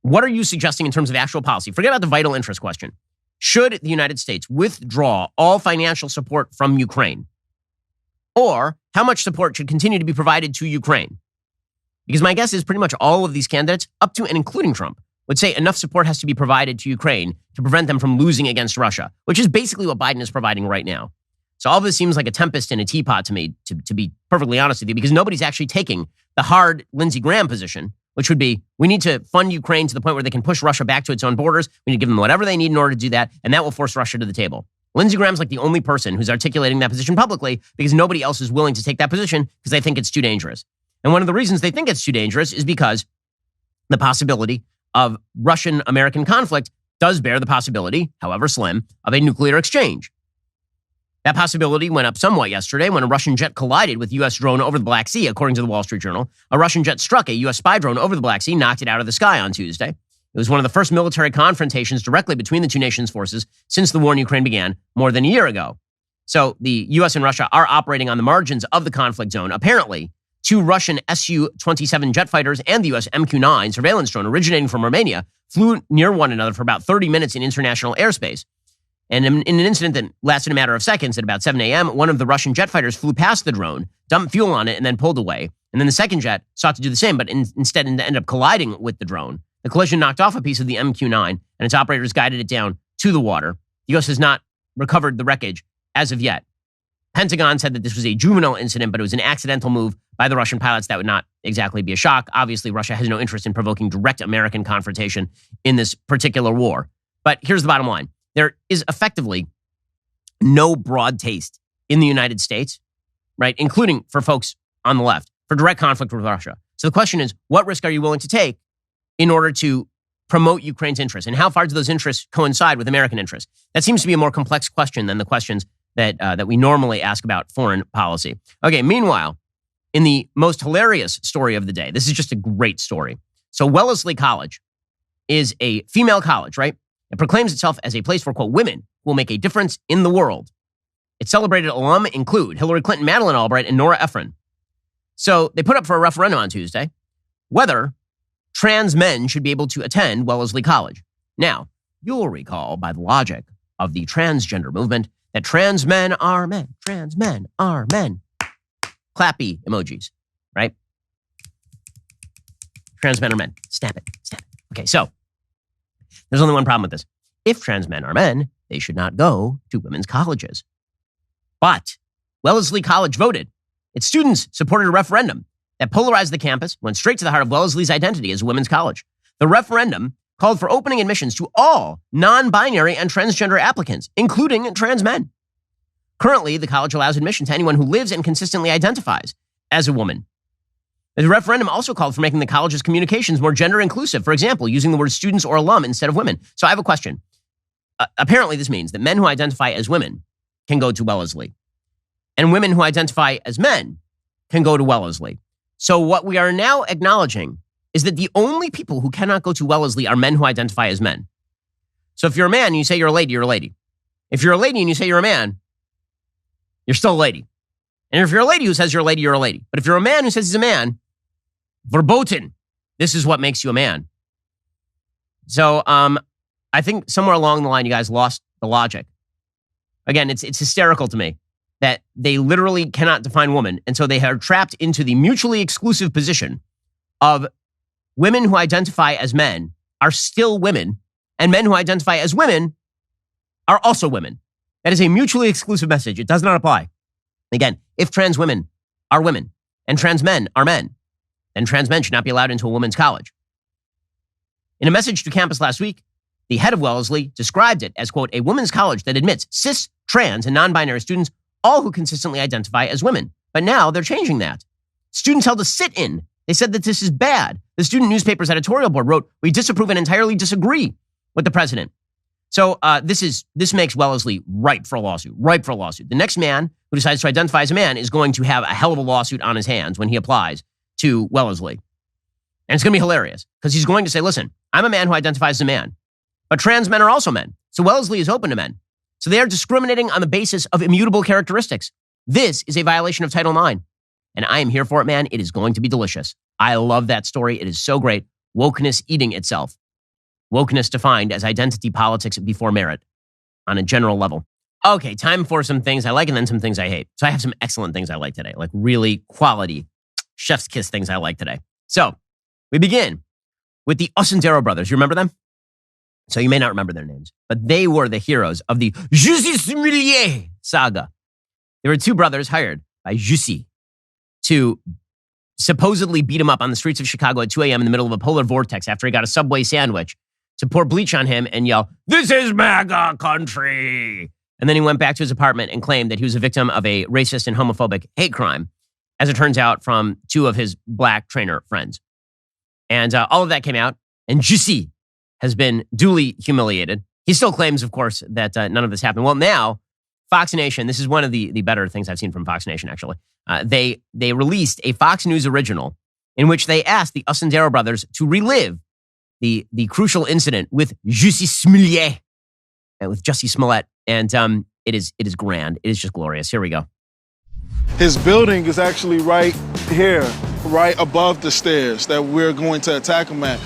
What are you suggesting in terms of actual policy? Forget about the vital interest question. Should the United States withdraw all financial support from Ukraine? Or how much support should continue to be provided to Ukraine? Because my guess is pretty much all of these candidates, up to and including Trump, would say enough support has to be provided to Ukraine to prevent them from losing against Russia, which is basically what Biden is providing right now. So all of this seems like a tempest in a teapot to me, to be perfectly honest with you, because nobody's actually taking the hard Lindsey Graham position, which would be, we need to fund Ukraine to the point where they can push Russia back to its own borders. We need to give them whatever they need in order to do that, and that will force Russia to the table. Lindsey Graham's like the only person who's articulating that position publicly because nobody else is willing to take that position because they think it's too dangerous. And one of the reasons they think it's too dangerous is because the possibility of Russian-American conflict does bear the possibility, however slim, of a nuclear exchange. That possibility went up somewhat yesterday when a Russian jet collided with U.S. drone over the Black Sea, according to the Wall Street Journal. A Russian jet struck a U.S. spy drone over the Black Sea, knocked it out of the sky on Tuesday. It was one of the first military confrontations directly between the two nations' forces since the war in Ukraine began more than a year ago. So the U.S. and Russia are operating on the margins of the conflict zone. Apparently, two Russian Su-27 jet fighters and the U.S. MQ-9 surveillance drone originating from Romania flew near one another for about 30 minutes in international airspace. And in an incident that lasted a matter of seconds at about 7 a.m., one of the Russian jet fighters flew past the drone, dumped fuel on it, and then pulled away. And then the second jet sought to do the same, but instead ended up colliding with the drone. The collision knocked off a piece of the MQ-9, and its operators guided it down to the water. The U.S. has not recovered the wreckage as of yet. Pentagon said that this was a juvenile incident, but it was an accidental move by the Russian pilots. That would not exactly be a shock. Obviously, Russia has no interest in provoking direct American confrontation in this particular war. But here's the bottom line. There is effectively no broad taste in the United States, right, including for folks on the left, for direct conflict with Russia. So the question is, what risk are you willing to take in order to promote Ukraine's interests? And how far do those interests coincide with American interests? That seems to be a more complex question than the questions that we normally ask about foreign policy. Okay, meanwhile, in the most hilarious story of the day, this is just a great story. So Wellesley College is a female college, right? It proclaims itself as a place for, quote, women who will make a difference in the world. Its celebrated alum include Hillary Clinton, Madeleine Albright, and Nora Ephron. So they put up for a referendum on Tuesday whether trans men should be able to attend Wellesley College. Now, you'll recall by the logic of the transgender movement that trans men are men. Trans men are men. Clappy emojis, right? Trans men are men. Snap it. Snap it. Okay, so there's only one problem with this. If trans men are men, they should not go to women's colleges. But Wellesley College voted. Its students supported a referendum that polarized the campus, went straight to the heart of Wellesley's identity as a women's college. The referendum called for opening admissions to all non-binary and transgender applicants, including trans men. Currently, the college allows admission to anyone who lives and consistently identifies as a woman. The referendum also called for making the college's communications more gender inclusive. For example, using the word students or alum instead of women. So I have a question. Apparently, this means that men who identify as women can go to Wellesley, and women who identify as men can go to Wellesley. So what we are now acknowledging is that the only people who cannot go to Wellesley are men who identify as men. So if you're a man and you say you're a lady, you're a lady. If you're a lady and you say you're a man, you're still a lady. And if you're a lady who says you're a lady, you're a lady. But if you're a man who says he's a man, verboten, this is what makes you a man. So I think somewhere along the line, you guys lost the logic. Again, it's hysterical to me that they literally cannot define woman. And so they are trapped into the mutually exclusive position of women who identify as men are still women, and men who identify as women are also women. That is a mutually exclusive message. It does not apply. Again, if trans women are women and trans men are men, then trans men should not be allowed into a women's college. In a message to campus last week, the head of Wellesley described it as, quote, a women's college that admits cis, trans, and non-binary students, all who consistently identify as women. But now they're changing that. Students held a sit-in. They said that this is bad. The student newspaper's editorial board wrote, we disapprove and entirely disagree with the president. So this makes Wellesley ripe for a lawsuit. The next man who decides to identify as a man is going to have a hell of a lawsuit on his hands when he applies to Wellesley. And it's going to be hilarious because he's going to say, listen, I'm a man who identifies as a man, but trans men are also men. So Wellesley is open to men. So they are discriminating on the basis of immutable characteristics. This is a violation of Title IX. And I am here for it, man. It is going to be delicious. I love that story. It is so great. Wokeness eating itself. Wokeness defined as identity politics before merit on a general level. Okay, time for some things I like and then some things I hate. So I have some excellent things I like today, like really quality chef's kiss things I like today. So we begin with the Ossendero brothers. You remember them? So you may not remember their names, but they were the heroes of the Jussi Smollett saga. There were two brothers hired by Jussi to supposedly beat him up on the streets of Chicago at 2 a.m. in the middle of a polar vortex after he got a Subway sandwich, to pour bleach on him and yell, "This is MAGA country." And then he went back to his apartment and claimed that he was a victim of a racist and homophobic hate crime, as it turns out, from two of his black trainer friends. And all of that came out, and Jussi has been duly humiliated. He still claims, of course, that none of this happened. Well, now, Fox Nation, this is one of the better things I've seen from Fox Nation, actually. They released a Fox News original in which they asked the Ossendero brothers to relive the crucial incident with Jussi Smollett, and it is grand. It is just glorious. Here we go. His building is actually right here, right above the stairs that we're going to attack him at.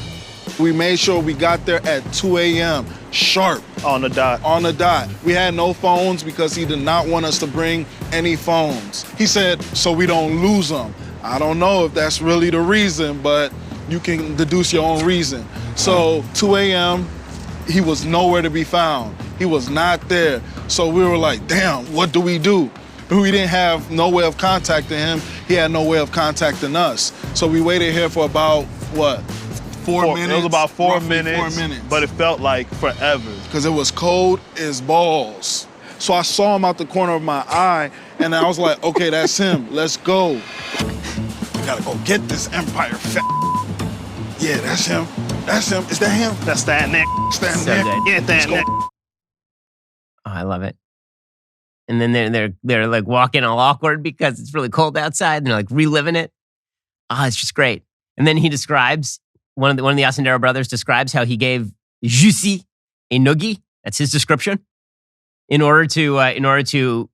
We made sure we got there at 2 a.m. sharp. On the dot. On the dot. We had no phones because he did not want us to bring any phones. He said, so we don't lose them. I don't know if that's really the reason, but you can deduce your own reason. So 2 a.m., he was nowhere to be found. He was not there. So we were like, damn, what do? We didn't have no way of contacting him. He had no way of contacting us. So we waited here for about, what, 4 minutes? It was about 4 minutes, 4 minutes. But it felt like forever. Because it was cold as balls. So I saw him out the corner of my eye, and I was like, okay, that's him. Let's go. We gotta go get this Empire Yeah, that's him. That's him. Is that him? That's that neck. That's that neck. Get that neck. Oh, I love it. And then they're like walking all awkward because it's really cold outside, and they're like reliving it. It's just great. And then he describes, one of the Ossendero brothers describes how he gave Jussi a noogie. That's his description. In order to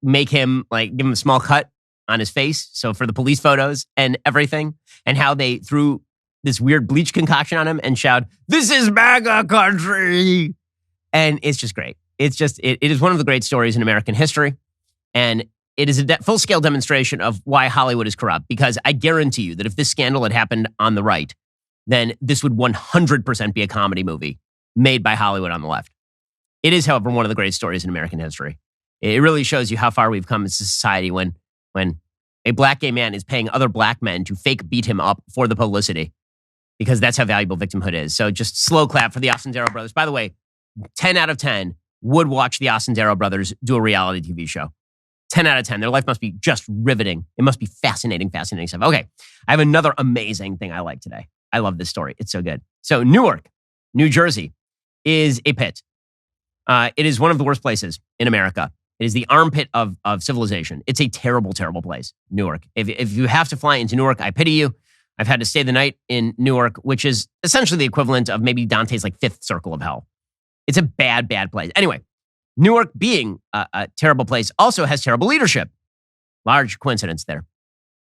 make him, like, give him a small cut on his face. So for the police photos and everything, and how they threw this weird bleach concoction on him and shouted, "This is MAGA country." And it's just great. It's just, it is one of the great stories in American history. And it is a full-scale demonstration of why Hollywood is corrupt. Because I guarantee you that if this scandal had happened on the right, then this would 100% be a comedy movie made by Hollywood on the left. It is, however, one of the great stories in American history. It really shows you how far we've come as a society when a black gay man is paying other black men to fake beat him up for the publicity, because that's how valuable victimhood is. So just slow clap for the Ossendaro brothers. By the way, 10 out of 10 would watch the Ossendaro brothers do a reality TV show. 10 out of 10. Their life must be just riveting. It must be fascinating stuff. Okay, I have another amazing thing I like today. I love this story. It's so good. So Newark, New Jersey is a pit. It is one of the worst places in America. It is the armpit of civilization. It's a terrible, terrible place, Newark. If you have to fly into Newark, I pity you. I've had to stay the night in Newark, which is essentially the equivalent of maybe Dante's fifth circle of hell. It's a bad, bad place. Anyway, Newark being a terrible place also has terrible leadership. Large coincidence there.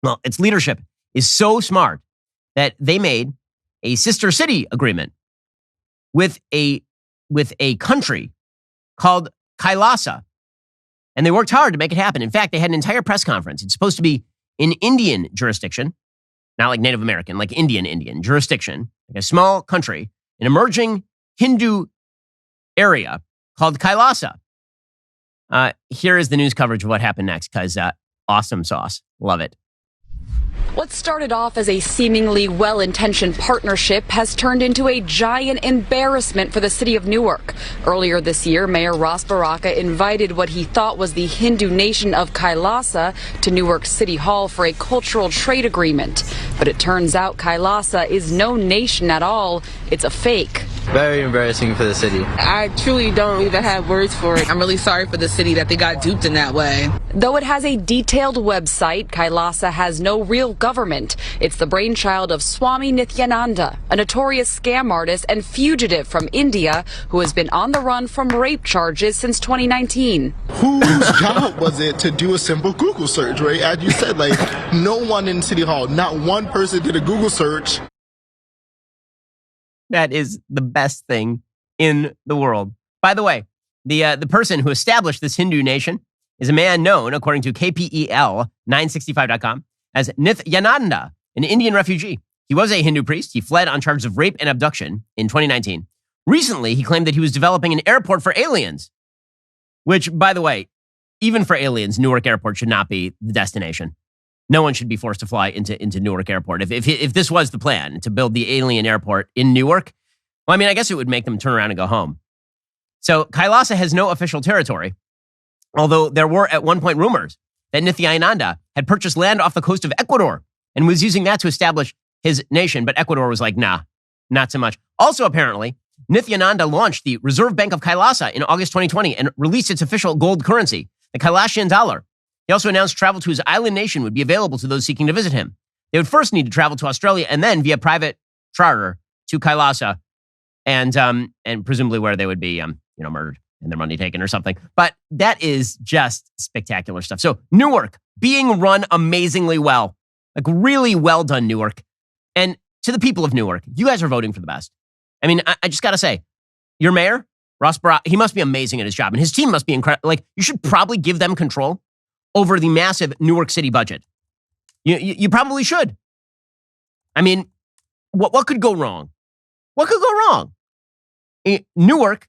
Well, its leadership is so smart that they made a sister city agreement with a country called Kailasa. And they worked hard to make it happen. In fact, they had an entire press conference. It's supposed to be in Indian jurisdiction, not like Native American, like Indian jurisdiction, like a small country, an emerging Hindu area called Kailasa. Here is the news coverage of what happened next, because awesome sauce. Love it. What started off as a seemingly well-intentioned partnership has turned into a giant embarrassment for the city of Newark. Earlier this year, Mayor Ras Baraka invited what he thought was the Hindu nation of Kailasa to Newark City Hall for a cultural trade agreement. But it turns out Kailasa is no nation at all. It's a fake. Very embarrassing for the city. I truly don't even have words for it. I'm really sorry for the city that they got duped in that way. Though it has a detailed website, Kailasa has no real government. It's the brainchild of Swami Nithyananda, a notorious scam artist and fugitive from India who has been on the run from rape charges since 2019. Whose job was it to do a simple Google search, right? As you said, no one in City Hall, not one person did a Google search. That is the best thing in the world. By the way, the person who established this Hindu nation is a man known, according to KPEL965.com, as Nithyananda, an Indian refugee. He was a Hindu priest. He fled on charges of rape and abduction in 2019. Recently, he claimed that he was developing an airport for aliens, which, by the way, even for aliens, Newark Airport should not be the destination. No one should be forced to fly into Newark Airport. If this was the plan, to build the alien airport in Newark, well, I mean, I guess it would make them turn around and go home. So Kailasa has no official territory, although there were at one point rumors that Nithyananda had purchased land off the coast of Ecuador and was using that to establish his nation. But Ecuador was like, nah, not so much. Also, apparently, Nithyananda launched the Reserve Bank of Kailasa in August 2020 and released its official gold currency, the Kailashian dollar. He also announced travel to his island nation would be available to those seeking to visit him. They would first need to travel to Australia and then via private charter to Kailasa, and presumably where they would be, murdered and their money taken or something. But that is just spectacular stuff. So Newark being run amazingly well, really well done, Newark. And to the people of Newark, you guys are voting for the best. I mean, I just got to say, your mayor, Ras Baraka, he must be amazing at his job, and his team must be incredible. You should probably give them control over the massive Newark City budget. You probably should. I mean, what could go wrong? What could go wrong? Newark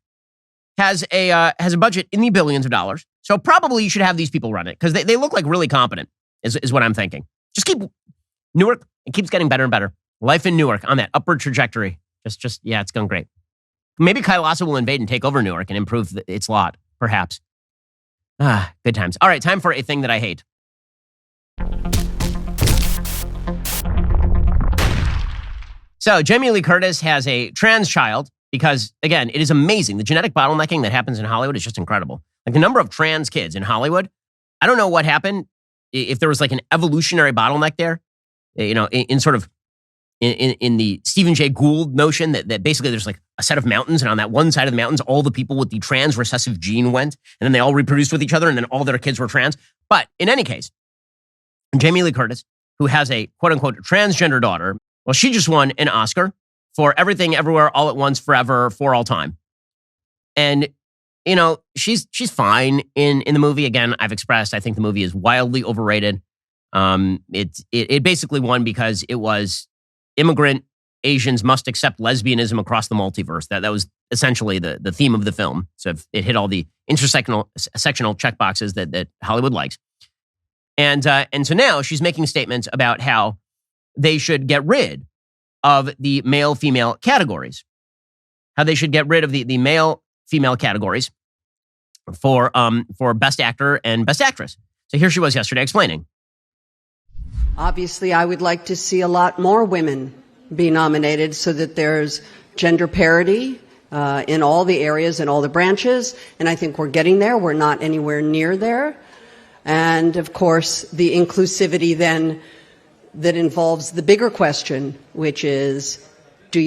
has a budget in the billions of dollars, so probably you should have these people run it, because they look like really competent, is what I'm thinking. Just keep Newark, it keeps getting better and better. Life in Newark on that upward trajectory. Yeah, it's going great. Maybe Kailasa will invade and take over Newark and improve its lot, perhaps. Good times. All right, time for a thing that I hate. So Jamie Lee Curtis has a trans child because, again, it is amazing. The genetic bottlenecking that happens in Hollywood is just incredible. The number of trans kids in Hollywood, I don't know what happened, if there was an evolutionary bottleneck there, in sort of in the Stephen Jay Gould notion that basically there's a set of mountains, and on that one side of the mountains, all the people with the trans recessive gene went, and then they all reproduced with each other, and then all their kids were trans. But in any case, Jamie Lee Curtis, who has a quote-unquote transgender daughter, well, she just won an Oscar for Everything, Everywhere, All at Once, Forever, for all time. And, she's fine in the movie. Again, I've expressed, I think the movie is wildly overrated. It basically won because it was immigrant Asians must accept lesbianism across the multiverse. That was essentially the theme of the film. So it hit all the intersectional checkboxes that Hollywood likes. And so now she's making statements about how they should get rid of the male-female categories. How they should get rid of the male-female categories for Best Actor and Best Actress. So here she was yesterday explaining. Obviously, I would like to see a lot more women be nominated so that there's gender parity in all the areas and all the branches. And I think we're getting there. We're not anywhere near there. And of course, the inclusivity then that involves the bigger question, which is,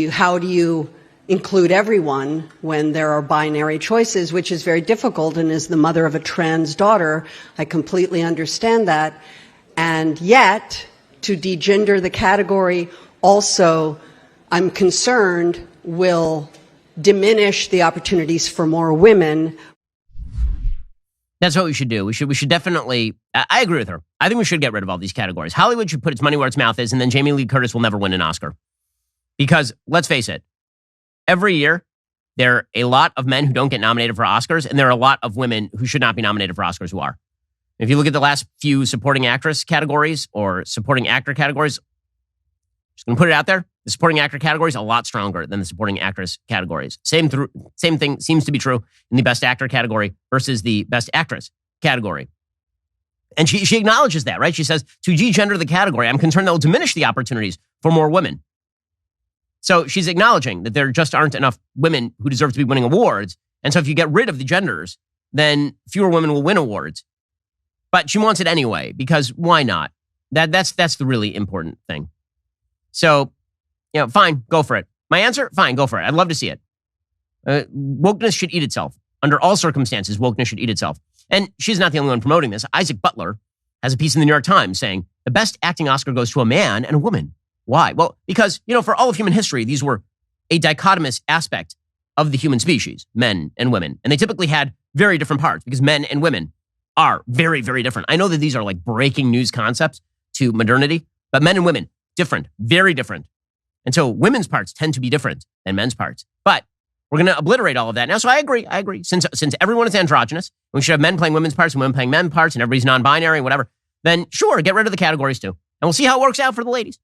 how do you include everyone when there are binary choices, which is very difficult. And as the mother of a trans daughter, I completely understand that. And yet, to degender the category also, I'm concerned, will diminish the opportunities for more women. That's what we should do. We should definitely, I agree with her. I think we should get rid of all these categories. Hollywood should put its money where its mouth is, and then Jamie Lee Curtis will never win an Oscar. Because, let's face it, every year, there are a lot of men who don't get nominated for Oscars, and there are a lot of women who should not be nominated for Oscars who are. If you look at the last few supporting actress categories or supporting actor categories, just going to put it out there, the supporting actor category is a lot stronger than the supporting actress categories. Same thing seems to be true in the best actor category versus the best actress category. And she acknowledges that, right? She says, to degender the category, I'm concerned that will diminish the opportunities for more women. So she's acknowledging that there just aren't enough women who deserve to be winning awards. And so if you get rid of the genders, then fewer women will win awards. But she wants it anyway, because why not? That's the really important thing. So, fine, go for it. My answer, fine, go for it. I'd love to see it. Wokeness should eat itself. Under all circumstances, wokeness should eat itself. And she's not the only one promoting this. Isaac Butler has a piece in the New York Times saying, the best acting Oscar goes to a man and a woman. Why? Well, because, for all of human history, these were a dichotomous aspect of the human species, men and women. And they typically had very different parts because men and women are very, very different. I know that these are like breaking news concepts to modernity, but men and women, different, very different. And so women's parts tend to be different than men's parts. But we're going to obliterate all of that now. So I agree. Since everyone is androgynous, we should have men playing women's parts and women playing men's parts and everybody's non-binary, whatever, then sure, get rid of the categories too. And we'll see how it works out for the ladies.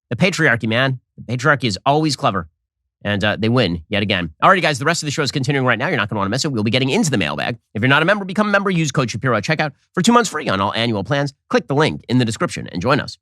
The patriarchy, man. The patriarchy is always clever. And they win yet again. Alrighty, guys, the rest of the show is continuing right now. You're not going to want to miss it. We'll be getting into the mailbag. If you're not a member, become a member. Use code Shapiro at checkout for 2 months free on all annual plans. Click the link in the description and join us.